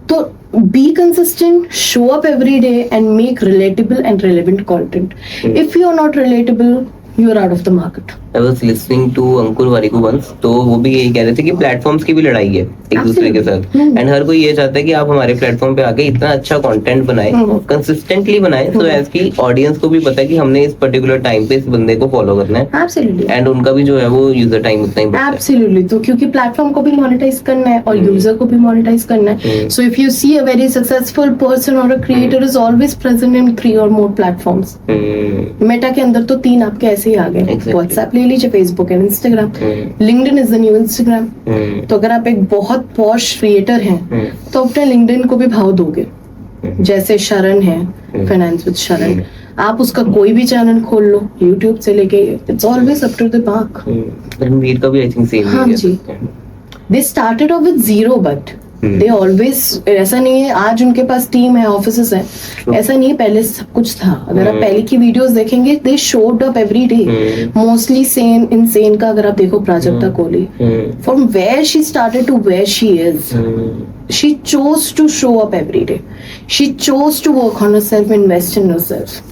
तो be consistent, show up every day and make relatable and relevant content. If you are not relatable, you are out of the market. I was listening to Ankur Warikoo once, तो वो भी यही कह रहे थे कि platforms की भी लड़ाई है एक दूसरे के साथ. एंड हर कोई ये चाहता है कि आप हमारे प्लेटफॉर्म पे आके इतना अच्छा कंटेंट बनाएं, कंसिस्टेंटली बनाएं, सो एज की ऑडियंस को भी पता है कि हमने इस पर्टिकुलर टाइम पे इस बंदे को फॉलो करना है. Absolutely. एंड उनका भी जो है वो यूजर टाइम उतना ही बढ़ता है. Absolutely. तो क्योंकि प्लेटफॉर्म को भी मोनेटाइज करना है और यूजर को भी मोनेटाइज करना है. So if you see a very successful person or a creator is always present in 3 or more platforms. Meta के अंदर तो 3 आपके ऐसे ही आ गए. व्हाट्सएप ले लीजिए, Facebook and Instagram. LinkedIn is the new Instagram. तो अगर आप एक बहुत पॉश क्रिएटर हैं तो अपने लिंक्डइन को भी भाव दोगे. जैसे शरण है, फाइनेंस विद शरण, आप उसका कोई भी चैनल खोल लो, यूट्यूब से लेके, it's always up to the mark. Ranveer का भी आई थिंक सेम. हाँ जी. They started off with 0 but they always, ऐसा नहीं है आज उनके पास टीम है, ऑफिसेस है, ऐसा नहीं है, पहले सब कुछ था. अगर आप पहले की वीडियोस देखेंगे, they showed up every day. Mostly इनसेन का अगर आप देखो, Prajakta Koli, from where she started to where she is, she chose to show up every day. She chose to work on herself, invest in herself.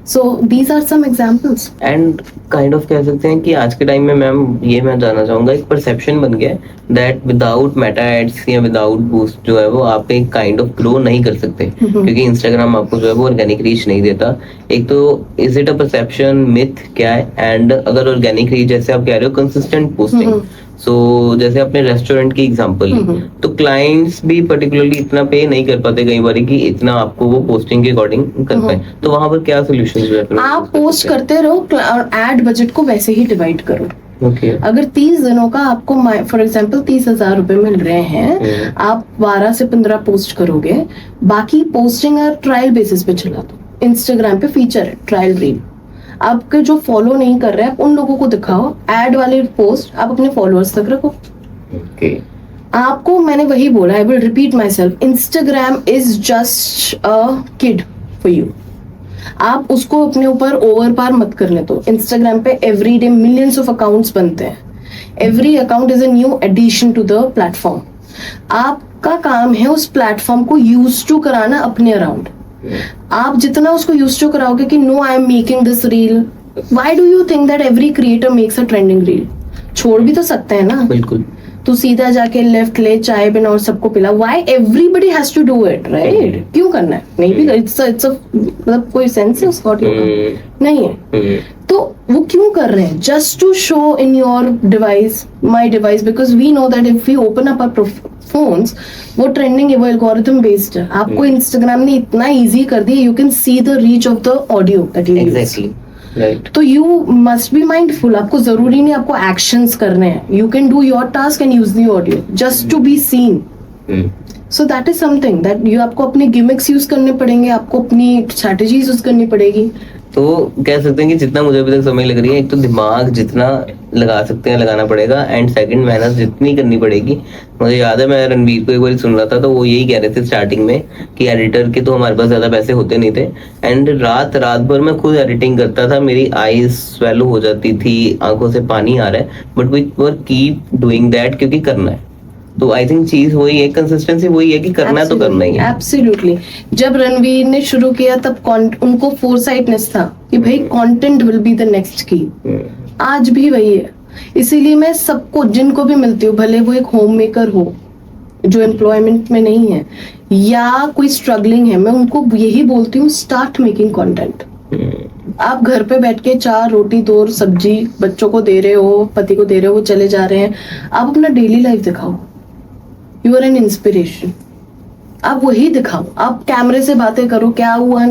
So these are some examples. And kind of कह सकते हैं कि आज के time में ma'am ये मैं जानना चाहूंगा, एक परसेप्शन बन गया है दैट विदाउट मेटा एड्स या विदाउट बूस्ट जो है वो आप एक काइंड ऑफ ग्रो नहीं कर सकते, क्योंकि इंस्टाग्राम आपको जो है वो ऑर्गेनिक रीच नहीं देता. एक तो is it a perception, myth क्या है? एंड अगर ऑर्गेनिक रीच जैसे आप कह रहे हो कंसिस्टेंट पोस्टिंग, सो जैसे अपने रेस्टोरेंट की एग्जांपल ली, तो क्लाइंट्स भी पर्टिकुलरली इतना पे नहीं कर पाते कई बार कि इतना आपको वो पोस्टिंग के अकॉर्डिंग कर पाए, तो वहां पर क्या सोल्यूशन जो है आप पोस्ट करते रहो और एड बजट को वैसे ही डिवाइड करो. ओके. अगर 30 दिनों का आपको फॉर एग्जाम्पल 30,000 रुपए मिल रहे हैं, आप 12 से 15 पोस्ट करोगे, बाकी पोस्टिंग ट्रायल बेसिस पे चला दो. इंस्टाग्राम पे फीचर है ट्रायल रील, आपके जो फॉलो नहीं कर रहे हैं आप उन लोगों को दिखाओ. एड वाले पोस्ट आप अपने फॉलोअर्स तक रखो. ओके. आपको मैंने वही बोला, I will repeat my self, Instagram is just a kid for you. आप उसको अपने ऊपर ओवर पार मत करने दो. इंस्टाग्राम पे every day millions of accounts बनते हैं. Every account is a new addition to the platform. आपका काम है उस प्लेटफॉर्म को यूज टू कराना अपने अराउंड. आप जितना उसको यूज टू कराओगे कि no I am making this reel, why do you think that every creator makes a trending reel? छोड़ भी तो सकते हैं ना. बिल्कुल. तू सीधा जाके लेफ्ट ले, चाय बना और सबको पिला. Why everybody has to do it, right? क्यों करना है? नहीं भी इट्स मतलब कोई सेंस है उसका? नहीं है. तो वो क्यों कर रहे हैं? Just to show in your device, my device, because we know that if we open up our phones, वो ट्रेंडिंग है, वो एल्गोरिथम बेस्ड है. आपको इंस्टाग्राम ने इतना इजी कर दिया, you can see the reach of the audio that you use. Exactly. Right. तो यू मस्ट बी माइंडफुल. आपको जरूरी नहीं आपको एक्शंस करने हैं. You can do your task and use the audio just to be seen. So that is something that you, आपको अपने gimmicks use करने पड़ेंगे, आपको अपनी स्ट्रैटेजीज यूज करनी पड़ेगी. तो कह सकते हैं कि जितना मुझे अभी तक समझ लग रही है, एक तो दिमाग जितना लगा सकते हैं लगाना पड़ेगा, एंड सेकंड मेहनत जितनी करनी पड़ेगी. मुझे याद है मैं रणवीर को एक बार सुन रहा था तो वो यही कह रहे थे स्टार्टिंग में कि एडिटर के तो हमारे पास ज्यादा पैसे होते नहीं थे, एंड रात भर मैं खुद एडिटिंग करता था, मेरी आईज स्वेलो हो जाती थी, आंखों से पानी आ रहा है, but we were keep doing that क्योंकि करना है. तो आई थिंक चीज वही है, कंसिस्टेंसी वही है कि करना है तो करना ही है. एब्सोल्युटली. जब रणवीर ने शुरू किया तब उनको फोरसाइटनेस था कि भाई content will be the next की. आज भी वही है. इसीलिए मैं सबको जिनको भी मिलती हूँ, भले वो एक होम मेकर हो जो एम्प्लॉयमेंट में नहीं है या कोई स्ट्रगलिंग है, मैं उनको यही बोलती हूँ, स्टार्ट मेकिंग कंटेंट. आप घर पे बैठ के 4 रोटी 2 सब्जी बच्चों को दे रहे हो, पति को दे रहे हो, वो चले जा रहे हैं, आप अपना डेली लाइफ दिखाओ. You are an inspiration. आप वही दिखाओ. आप कैमरे से बातें करो, क्या हुआ,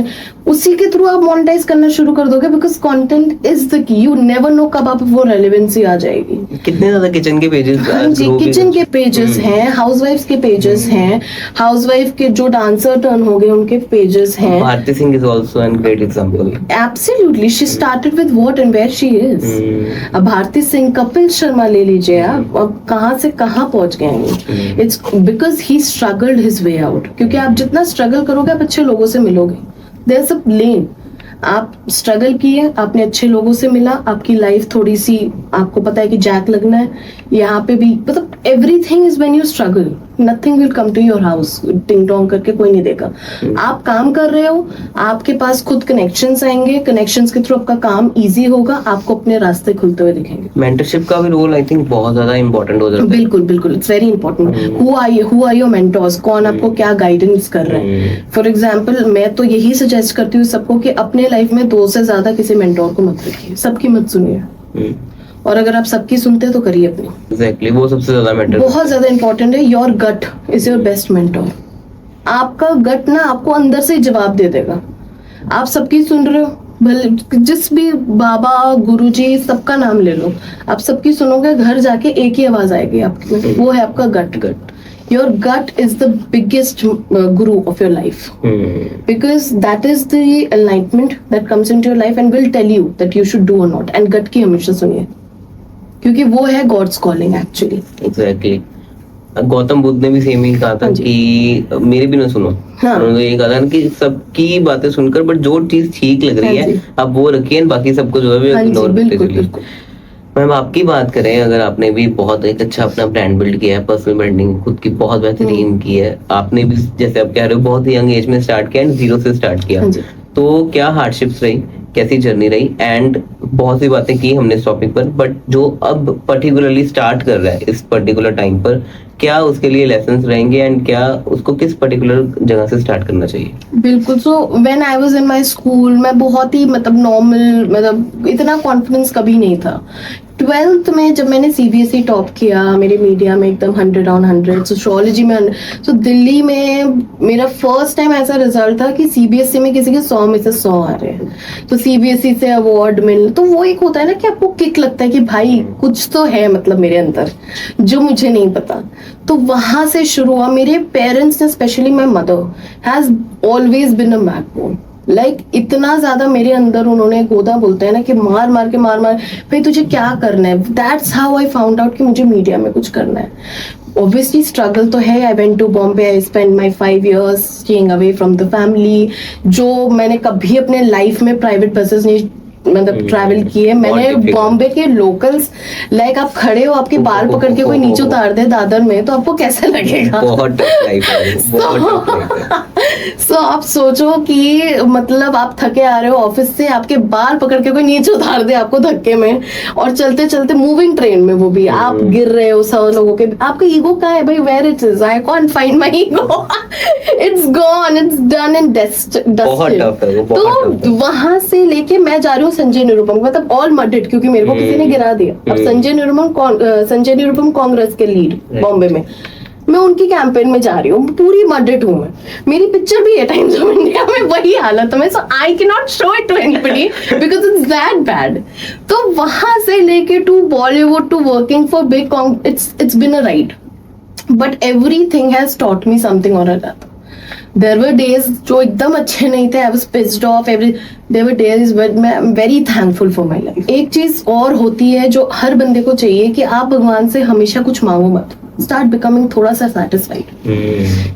उसी के थ्रू आप मोनेटाइज करना शुरू कर दोगे, बिकॉज कंटेंट इज द की. यू नेवर नो कब आप वो रेलेवेंसी आ जाएगी. कितने ज्यादा किचन के पेजेस. हाँ जी, किचन के पेजेस हैं, हाउसवाइफ्स के पेजेस हैं, हाउसवाइफ के जो डांसर टर्न हो गए उनके पेजेस हैं. Bharti Singh is also an great example. Absolutely. She started with what and where she is. अब भारती सिंह, कपिल शर्मा ले लीजिए आप, अब कहाँ से कहाँ पहुंच गए हैं. It's because he struggled his way out. क्योंकि आप जितना स्ट्रगल करोगे आप अच्छे लोगों से मिलोगे. देयर इज अ लेन. आप स्ट्रगल किए, आपने अच्छे लोगों से मिला, आपकी लाइफ थोड़ी सी, आपको पता है कि जैक लगना है यहाँ पे भी, मतलब everything is when you struggle. Nothing will come to your house टिंग टोंग करके, कोई नहीं देगा. आप काम कर रहे हो, आपके पास खुद कनेक्शंस आएंगे, कनेक्शंस के थ्रू आपका काम इजी होगा, आपको अपने रास्ते खुलते हुए दिखेंगे. मेंटरशिप का भी रोल आई थिंक बहुत ज्यादा इंपॉर्टेंट हो जाता है. बिल्कुल बिल्कुल. It's very important. Who are your mentors? कौन आपको क्या गाइडेंस कर रहे हैं? फॉर एग्जाम्पल मैं तो यही सजेस्ट करती हूँ सबको कि अपने लाइफ में 2 से ज्यादा किसी मेंटोर को मत रखिए. सबकी मत सुनिए, और अगर आप सबकी सुनते हैं तो करिए अपनी. एग्जैक्टली. वो सबसे ज्यादा मैटर, बहुत ज्यादा इंपॉर्टेंट है. Your gut is your best mentor. आपका गट ना आपको अंदर से जवाब दे देगा. आप सबकी सुन रहे हो, भले जिस भी बाबा गुरुजी सबका नाम ले लो, आप सबकी सुनोगे, घर जाके एक ही आवाज आएगी आपकी, वो है आपका गट. Your gut is the biggest guru of your life, because that is the enlightenment that comes into your life and will tell you that you should do or not. And gut की हमेशा सुनिए, क्योंकि वो है God's calling actually. Exactly. Gautam Buddha ने भी same ही कहा था कि मेरे भी ना सुनो. हाँ. उन्होंने ये कहा था कि सबकी बातें सुनकर बट जो चीज ठीक लग रही है आप वो रखिए, बाकी सबको जो है इग्नोर करते चलिए. मैम आपकी बात करें, अगर आपने भी बहुत एक अच्छा अपना ब्रांड बिल्ड किया है, पर्सनल ब्रांडिंग खुद की बहुत बेहतरीन की है, आपने भी जैसे आप कह रहे हो बहुत यंग एज में स्टार्ट किया एंड जीरो से स्टार्ट किया, हाँ जी। तो क्या हार्डशिप्स रही, कैसी जर्नी रही, एंड बहुत सी बातें की हमने इस टॉपिक पर, बट जो अब पर्टिकुलरली स्टार्ट कर रहा है इस पर्टिकुलर टाइम पर, क्या उसके लिए लेसन्स रहेंगे एंड क्या उसको किस पर्टिकुलर जगह से स्टार्ट करना चाहिए? बिल्कुल। So when I was in my school, मैं बहुत ही मतलब नॉर्मल, मतलब इतना कॉन्फिडेंस कभी नहीं था। 12th में जब मैंने CBSE टॉप किया, मेरे मीडिया में एकदम 100 on 100, सोशियोलॉजी में 100, तो दिल्ली में मेरा फर्स्ट टाइम ऐसा रिजल्ट था कि CBSE में किसी के 100 में से 100 आ रहे हैं, तो CBSE से अवार्ड मिल, तो वो एक होता है ना कि आपको किक लगता है कि भाई कुछ तो है मतलब मेरे अंदर जो मुझे नहीं पता। तो वहां से शुरू हुआ। मेरे पेरेंट्स ने, specially my mother has always been a backbone, like इतना ज्यादा मेरे अंदर उन्होंने गोदा बोलते हैं ना कि मार मार के मार भाई तुझे क्या करना है। That's how I found out कि मुझे मीडिया में कुछ करना है। ऑब्वियसली स्ट्रगल तो है। I went to Bombay, I spend my 5 years staying away from the family. जो मैंने कभी अपने लाइफ में प्राइवेट बसेस नहीं मतलब ट्रैवल किए। मैंने बॉम्बे के लोकल्स, लाइक आप खड़े हो, आपके बाल पकड़ के कोई नीचे उतार दे दादर में, तो आपको कैसा लगेगा? बहुत टफ लाइफ है, बहुत टफ लाइफ है। सो आप सोचो कि मतलब आप थके आ रहे हो ऑफिस से, आपके बाल पकड़ के कोई नीचे उतार दे आपको धक्के में, और चलते चलते मूविंग ट्रेन में वो भी आप गिर रहे हो 100 लोगों के। आपका ईगो कहाँ है भाई? Where it is? I can't find my ego, it's gone, it's done and dusted. बहुत टफ है वो, बहुत टफ तो है। वहां से लेके मैं जा रही हूँ संजय निरुपम, मतलब ऑल मडेड, क्योंकि मेरे को किसी ने गिरा दिया। अब संजय निरुपम कांग्रेस के लीड बॉम्बे में, मैं उनकी कैंपेन में जा रही हूँ, पूरी मर्डेड हूँ मैं। मेरी पिक्चर भी है टाइम्स ऑफ इंडिया में, वही हालत है। So I can not show it to anybody because it's that bad. तो वहां से लेके to Bollywood to working for big, it's been a ride, but everything has taught me something or other. There were days जो एकदम अच्छे नहीं थे, I was pissed off, there were days when मैं very thankful for my life। एक चीज और होती है जो हर बंदे को चाहिए कि आप भगवान से हमेशा कुछ मांगो मत, start becoming थोड़ा सा satisfied।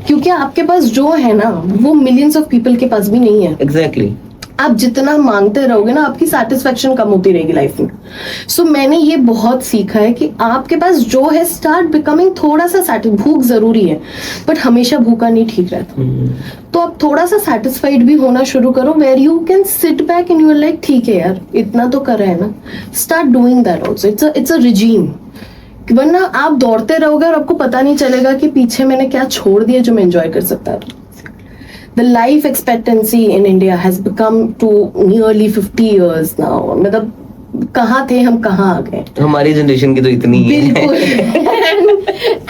क्योंकि आपके पास जो है ना वो millions of people के पास भी नहीं है। Exactly। आप जितना मांगते रहोगे ना, आपकी सेटिस्फेक्शन कम होती रहेगी लाइफ में। सो मैंने ये बहुत सीखा है कि आपके पास जो है, स्टार्ट बिकमिंग थोड़ा सा भूख जरूरी है, बट हमेशा भूखा नहीं ठीक रहता। तो आप थोड़ा सा सेटिस्फाइड भी होना शुरू करो, where you can sit back and you are like ठीक है यार, इतना तो कर रहे हैं ना। Start doing that also. It's a regime. वरना आप दौड़ते रहोगे और आपको पता नहीं चलेगा कि पीछे मैंने क्या छोड़ दिया जो मैं एंजॉय कर सकता था। The life expectancy in India has become to nearly 50 years now। मतलब कहाँ थे हम, कहाँ आ गए। हमारी जनरेशन की तो इतनी ही है। बिल्कुल।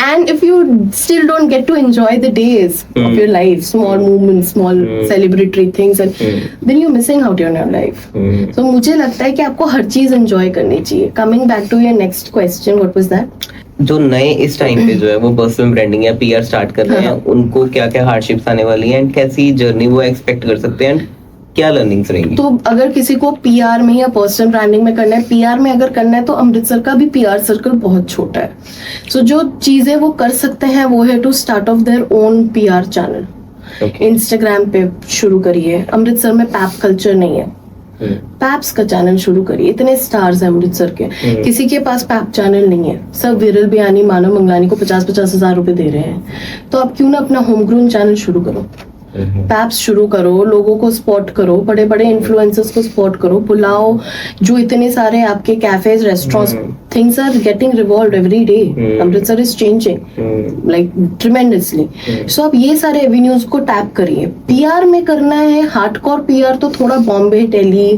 And if you still don't get to enjoy the days of your life, small movements, small celebratory things, and then you're missing out on your life। So मुझे लगता है कि आपको हर चीज enjoy करनी चाहिए। Coming back to your next question, what was that? जो नए इस टाइम पे जो है वो पर्सनल ब्रांडिंग या PR स्टार्ट कर रहे हैं, उनको क्या क्या हार्डशिप्स आने वाली हैं एंड कैसी जर्नी वो एक्सपेक्ट कर सकते हैं एंड क्या लर्निंग्स रहेंगी? तो अगर किसी को PR में या पर्सनल ब्रांडिंग में करना है, PR में अगर करना है, तो अमृतसर का भी PR सर्कल बहुत छोटा है। सो जो चीजें वो कर सकते हैं वो है to start off their own PR channel. Instagram पे शुरू करिए। अमृतसर में पैप कल्चर नहीं है, पैप्स का चैनल शुरू करिए। इतने स्टार्स हैं अमृतसर के, किसी के पास पैप चैनल नहीं है। सब विरल बयानी, मानव मंगलानी को 50-50 हजार रुपए दे रहे हैं, तो आप क्यों ना अपना होम ग्रोन चैनल शुरू करो। पैप्स शुरू करो, लोगों को स्पॉट करो, बड़े बड़े इन्फ्लुएंसर्स को स्पॉट करो, बुलाओ। जो इतने सारे आपके cafes, restaurants, things are getting revolved every day. Amritsar is changing like tremendously. So आप ये सारे एवेन्यूज को टैप करिए। PR में करना है हार्डकोर PR, तो थोड़ा बॉम्बे, दिल्ली,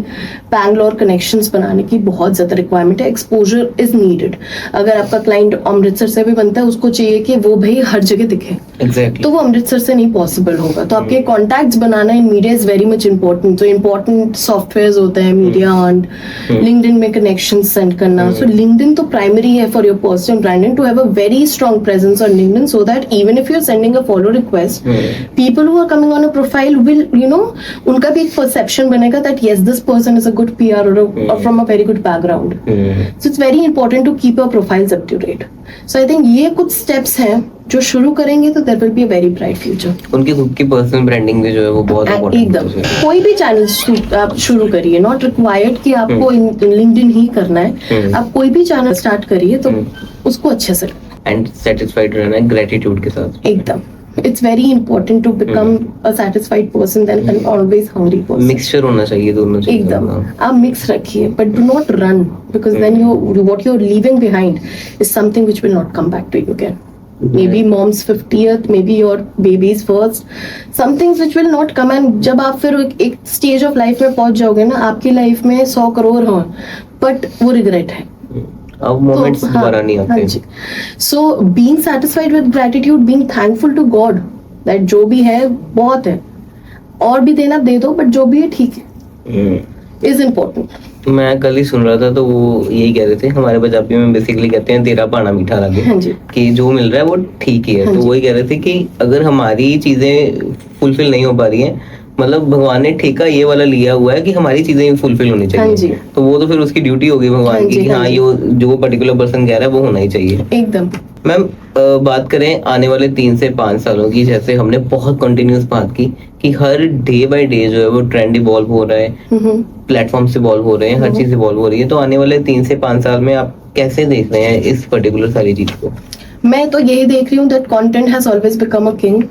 बैंगलोर कनेक्शंस बनाने की बहुत ज्यादा रिक्वायरमेंट है। Exposure is needed. अगर आपका क्लाइंट अमृतसर से भी बनता है, उसको चाहिए कि वो भाई हर जगह दिखे। Exactly। तो वो अमृतसर से नहीं पॉसिबल होगा। तो आपके कॉन्टैक्ट्स बनाना in media is very much important. तो इंपॉर्टेंट सॉफ्टवेयर होते हैं मीडिया अर्न, लिंक्डइन में कनेक्शन सेंड करना। सो लिंक्डइन तो प्राइमरी है for your personal branding, to have a very strong presence on LinkedIn, so that even if you are sending a follow request, people who are coming on a profile will, you know, उनका भी एक perception बनेगा that yes this person is a good PR or from a very good background। So it's very important to keep your profiles up to date। So I think ये कुछ steps हैं जो शुरू करेंगे तो there will be a very bright future. उनकी खुद की पर्सनल ब्रांडिंग भी जो है वो बहुत एकदम इम्पोर्टेंट है। कोई भी चैनल आप शुरू करिए, नॉट रिक्वायर्ड कि आपको लिंक्डइन ही करना है, आप कोई भी चैनल स्टार्ट करिए तो उसको अच्छे से एंड सेटिस्फाइड रहना है ग्रेटिट्यूड के साथ। एकदम it's very important to become a satisfied person than an always hungry person. Mixture होना चाहिए दोनों चीजों एकदम का। आप मिक्स रखिए but do not run because then you what you are leaving behind is something which will not come back to you again. Maybe mom's 50th, maybe your baby's first, some things which will not come, and जब आप फिर एक stage of life में पहुंच जाओगे ना, आपकी life में 100 करोड़ हो बट वो रिग्रेट है, अब मोमेंट्स दोबारा नहीं आते। So being satisfied with gratitude, being thankful to God that जो भी है बहुत है, और भी देना दे दो बट जो भी है ठीक है, इज इम्पोर्टेंट। मैं कल ही सुन रहा था तो वो यही कह रहे थे, हमारे पंजाबी में बेसिकली कहते हैं तेरा पाना मीठा लगे। हाँ जी। कि जो मिल रहा है वो ठीक ही है। हाँ तो जी। वही कह रहे थे कि अगर हमारी चीजें फुलफिल नहीं हो पा रही हैं, मतलब भगवान ने ठेका ये वाला लिया हुआ है कि हमारी चीजें फुलफिल होनी हाँ जी। चाहिए, तो वो तो फिर उसकी ड्यूटी होगी हाँ भगवान की जी, कि हाँ हाँ जी। ये जो पर्टिकुलर पर्सन कह रहा है वो होना ही चाहिए। एकदम। मैम बात करें आने वाले 3 से 5 सालों की, जैसे हमने बहुत कंटिन्यूस बात की कि हर डे बाय डे जो है वो ट्रेंड इवॉल्व हो रहा है, प्लेटफॉर्म्स इवॉल्व हो रहे हैं, हर चीज इवॉल्व हो रही है। तो आने वाले 3 से 5 साल में आप कैसे देख रहे हैं इस पर्टिकुलर सारी चीज को? मैं तो यही देख रही हूँ that content has always become a king.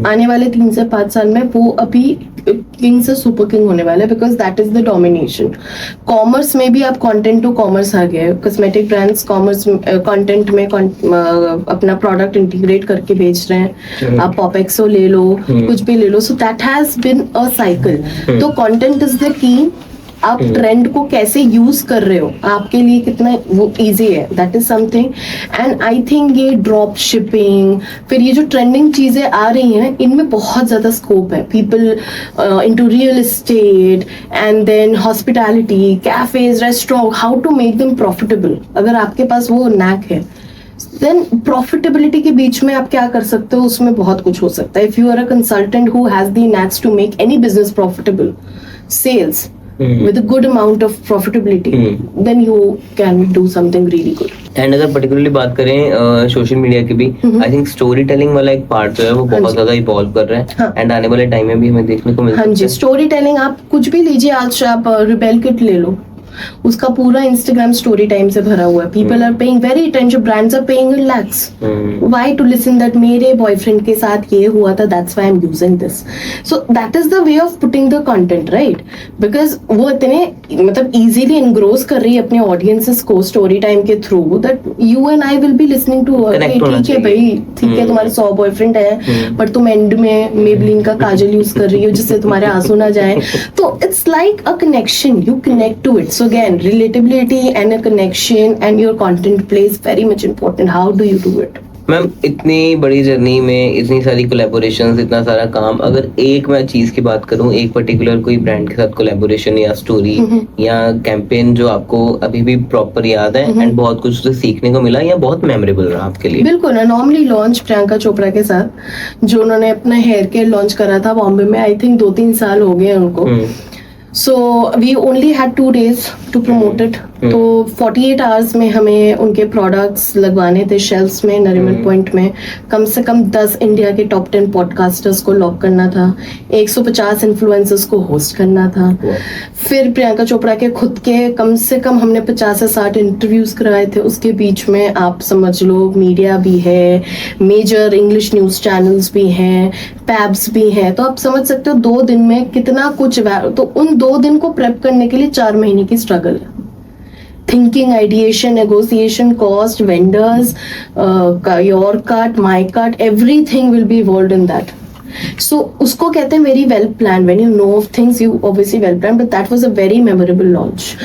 आने वाले 3 से 5 साल में वो अभी किंग से सुपर किंग होने वाला है, because that is the domination. Commerce में भी आप कंटेंट टू कॉमर्स आ गया है, कॉस्मेटिक ब्रांड्स कॉमर्स कंटेंट में अपना प्रोडक्ट इंटीग्रेट करके बेच रहे हैं। आप पॉपेक्सो ले लो, कुछ भी ले लो, so that has been a cycle. तो कंटेंट इज द की, आप ट्रेंड को कैसे यूज कर रहे हो, आपके लिए कितना वो इजी है, that is something. And I think ये ड्रॉप शिपिंग, फिर ये जो ट्रेंडिंग चीजें आ रही हैं, इनमें बहुत ज्यादा स्कोप है। People into real estate and then hospitality, cafes, restaurant, how to make them profitable. अगर आपके पास वो नैक है देन प्रॉफिटेबिलिटी के बीच में आप क्या कर सकते हो, उसमें बहुत कुछ हो सकता है। If you are a consultant who has the knacks to make any business profitable, sales with a good amount of profitability, then you can do something really good. And अगर पर्टिकुलरली बात करें सोशल मीडिया की भी, I think story telling वाला एक part जो है वो बहुत ज्यादा इवॉल्व कर रहा है। हाँ। एंड आने वाले टाइम में भी हमें देखने को मिल हाँ सकता जी, है। स्टोरी टेलिंग आप कुछ भी लीजिए, आज आप रिबेल किट ले लो, उसका पूरा इंस्टाग्राम स्टोरी टाइम से भरा हुआ है। People are paying very attention, brands are paying in lakhs why to listen that मेरे बॉयफ्रेंड के साथ ये हुआ था, that's why I am using this. So that is the way of putting the content, right? Because वो इतने मतलब easily engross कर रही है अपने ऑडियंसेस को स्टोरी टाइम के through that you and I will be listening to Connect होना ठीक है चाहिए। भाई, ठीक है तुम्हारे 100 बॉयफ्रेंड है पर तुम एंड में मेबलिन का काजल यूज कर रही हो जिससे तुम्हारे आंसू ना जाए। तो it's like a connection, you connect to it. So again relatability and a connection and your content plays very much important. How do you do it? Ma'am इतनी बड़ी जर्नी में इतनी सारी कोलैबोरेशंस, इतना सारा काम, अगर एक मैं चीज की बात करूं, एक पर्टिकुलर कोई ब्रांड के साथ कोलैबोरेशन या स्टोरी या कैंपेन जो आपको अभी भी प्रॉपर याद है एंड बहुत कुछ उससे सीखने को मिला या बहुत मेमोरेबल रहा आपके लिए? बिल्कुल, नॉर्मली लॉन्च प्रियंका चोपड़ा के साथ जो उन्होंने अपना हेयर केयर लॉन्च करा था बॉम्बे में, आई थिंक 2-3 साल हो गए उनको। So we only had 2 days to promote it. तो 48 आवर्स में हमें उनके प्रोडक्ट्स लगवाने थे शेल्फ्स में, नरीमन पॉइंट में। कम से कम 10 इंडिया के टॉप 10 पॉडकास्टर्स को लॉक करना था, 150 इन्फ्लुएंसर्स को होस्ट करना था। फिर प्रियंका चोपड़ा के खुद के कम से कम हमने 50 से 60 इंटरव्यूज कराए थे। उसके बीच में आप समझ लो मीडिया भी है, मेजर इंग्लिश न्यूज चैनल्स भी हैं, पैब्स भी हैं। तो आप समझ सकते हो 2 दिन में कितना कुछ। तो उन 2 दिन को प्रेप करने के लिए 4 महीने की स्ट्रगल है। Thinking, ideation, negotiation, cost, vendors, your cut, my cut, everything will be involved in that. So उसको कहते हैं very well plan. When you know of things you obviously well plan, but that was a very memorable launch.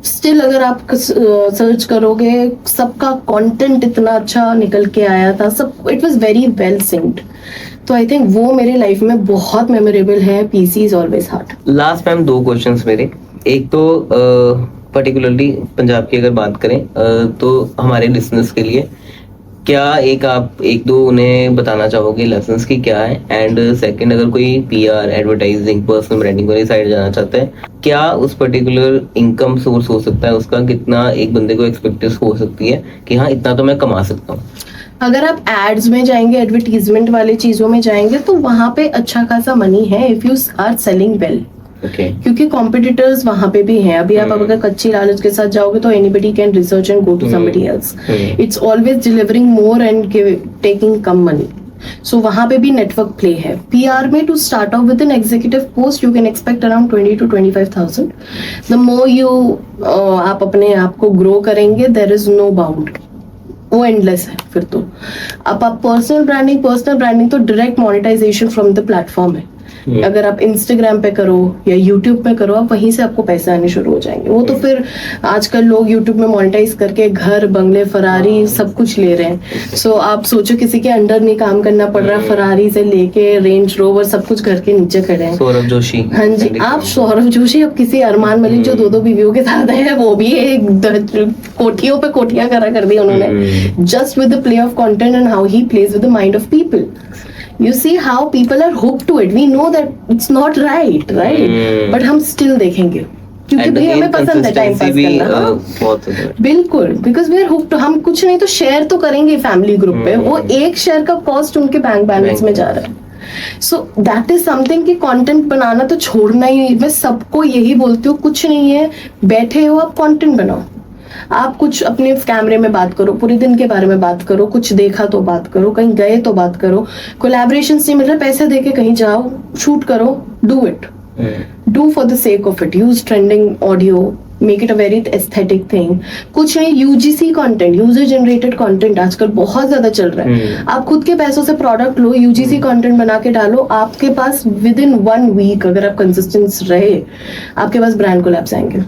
Still अगर आप search करोगे, सबका content इतना अच्छा निकल के आया था, सब it was very well synced. तो आई थिंक वो मेरे लाइफ में बहुत मेमोरेबल है। PC is always hard. Last ma'am 2 questions मेरे। एक तो पर्टिकुलरली पंजाब की अगर बात करें तो हमारे लिसनर्स के लिए क्या आप 1-2 उन्हें बताना चाहोगे लेसन्स की क्या है? एंड सेकंड, अगर कोई पीआर, एडवर्टाइजिंग, पर्सनल ब्रांडिंग वाली साइड जाना चाहता है, क्या उस पर्टिकुलर इनकम सोर्स हो सकता है उसका? कितना एक बंदे को एक्सपेक्टेड हो सकती है कि हाँ इतना तो मैं कमा सकता हूँ? अगर आप एड्स में जाएंगे, एडवर्टीजमेंट वाले चीजों में जाएंगे, तो वहां पे अच्छा खासा मनी है if you are selling well, okay क्योंकि कॉम्पिटिटर्स वहां पे भी हैं. अभी आप अगर कच्ची लालच के साथ जाओगे तो anybody can research and go to somebody else. It's always delivering more and taking कम मनी. सो वहां पे भी नेटवर्क प्ले है. पीआर में to start off with an executive post you can expect around 20 to 25,000. The more you आप अपने आप को ग्रो करेंगे, देयर इज नो बाउंड, वो एंडलेस है फिर तो. अब आप पर्सनल ब्रांडिंग तो direct monetisation from the platform है. अगर आप इंस्टाग्राम पे करो या यूट्यूब पे करो, आप वहीं से आपको पैसे आने शुरू हो जाएंगे. वो तो फिर आजकल लोग यूट्यूब में मोनेटाइज करके घर, बंगले, फरारी सब कुछ ले रहे हैं. सो आप सोचो किसी के अंडर नहीं काम करना पड़ रहा, फरारी से लेके रेंज रोवर सब कुछ घर के नीचे खड़े हैं. सौरभ जोशी. हाँ जी, आप सौरभ जोशी, अब किसी अरमान मलिक जो 2 बीवियों के साथ है, वो भी एक कोठियों पे कोठियां करा कर दी उन्होंने, just with the play of content and how he plays with the mind of people. You see how people are hooked to it. We know that it's not right? But हम still देखेंगे क्योंकि भाई हमें पसंद है time pass करना. बिल्कुल, because we are hooked. हम कुछ नहीं तो शेयर तो करेंगे फैमिली ग्रुप पे, वो एक शेयर का कॉस्ट उनके बैंक बैलेंस में जा रहा है. सो दैट इज समथिंग कि कंटेंट बनाना तो छोड़ना ही. मैं सबको यही बोलती हूँ, कुछ नहीं है, बैठे हो आप कंटेंट बनाओ. आप कुछ अपने कैमरे में बात करो, पूरे दिन के बारे में बात करो, कुछ देखा तो बात करो, कहीं गए तो बात करो, कोलैबोरेशन नहीं मिल रहा, पैसे देके कहीं जाओ, शूट करो, do it, do for the sake of it. Use trending audio, make it a very aesthetic thing. कुछ नहीं, UGC content, user generated content आजकल बहुत ज्यादा चल रहा है. आप खुद के पैसों से प्रोडक्ट लो, यूजीसी कंटेंट बना के डालो, आपके पास विद इन 1 week अगर आप कंसिस्टेंट रहे, आपके पास ब्रांड कोलैब्स आएंगे.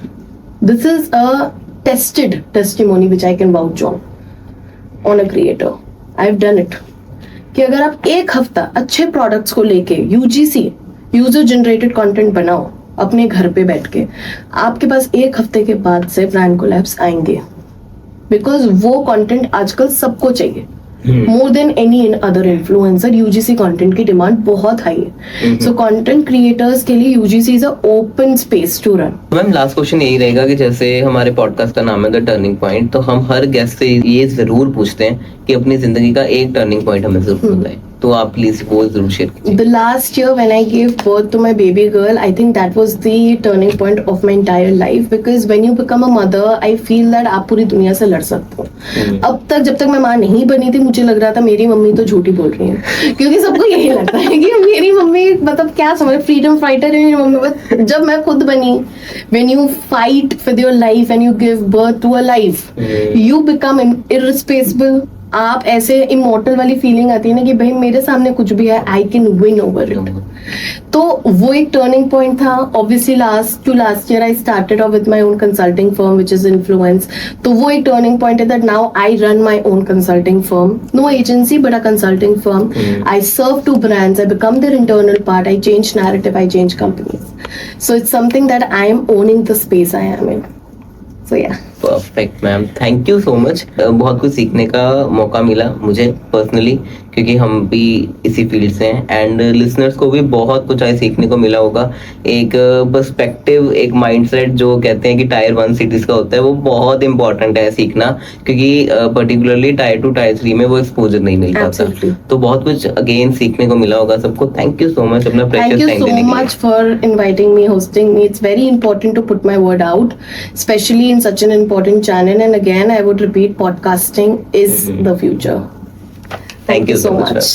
This is a tested testimony which I can vouch on a creator. I've done it. कि अगर आप एक हफ्ता अच्छे प्रोडक्ट्स को लेके यूजीसी, यूजर जनरेटेड कंटेंट बनाओ अपने घर पे बैठ के, आपके पास एक हफ्ते के बाद से ब्रांड कोलैब्स आएंगे. बिकॉज वो कंटेंट आजकल सबको चाहिए. More than any other influencer, UGC content की डिमांड बहुत हाई है. सो कंटेंट क्रिएटर्स के लिए UGC is a open space to run. Ma'am last question यही रहेगा कि जैसे हमारे पॉडकास्ट का नाम है द टर्निंग पॉइंट, तो हम हर गेस्ट से ये जरूर पूछते हैं कि अपनी जिंदगी का एक टर्निंग पॉइंट हमें जरूर बताएं. तो आप प्लीज वो जरूर शेयर कीजिए. The last year when I gave birth to my baby girl, I think that was the turning point of my entire life, because when you become a mother, I feel that आप पूरी दुनिया से लड़ सकते हो. अब तक जब तक मैं माँ नहीं बनी थी, मुझे लग रहा था मेरी मम्मी तो झूठी बोल रही है, क्योंकि सबको यही लगता है कि मेरी मम्मी मतलब क्या समझ, फ्रीडम फाइटर है मेरी मम्मी. बट जब मैं खुद बनी, when you fight for your life and you give birth to a life, you become irresponsible. आप ऐसे इमोर्टल वाली फीलिंग आती है ना कि भाई मेरे सामने कुछ भी है, I can win over it. तो वो एक टर्निंग पॉइंट था. Obviously last year I started off with my own consulting firm which is influence. तो वो एक टर्निंग पॉइंट है that now I run my own consulting firm, no agency but a consulting firm. I serve to brands, I become their internal part, I change narrative, I change companies. So it's something that I M owning the space I am in. So yeah perfect ma'am, thank you so much. बहुत कुछ सीखने का मौका मिला मुझे personally, क्योंकि हम भी इसी फील्ड से हैं, एंड लिसनर्स को भी बहुत कुछ आज सीखने को मिला होगा. एक पर्सपेक्टिव, एक माइंडसेट जो कहते हैं कि टायर 1 सिटीज का होता है, वो बहुत इंपॉर्टेंट है सीखना, क्योंकि पर्टिकुलरली टायर 2 टायर 3 में वो एक्सपोजर नहीं मिल पाता. तो बहुत कुछ अगेन सीखने को मिला होगा सबको. थैंक यू सो मच अपना प्रेशियस टाइम देने के लिए. Thank you so much for inviting me, hosting me. It's very important to put my word out, especially in such an important channel. And again, I would repeat, podcasting is the future. Thank you so much.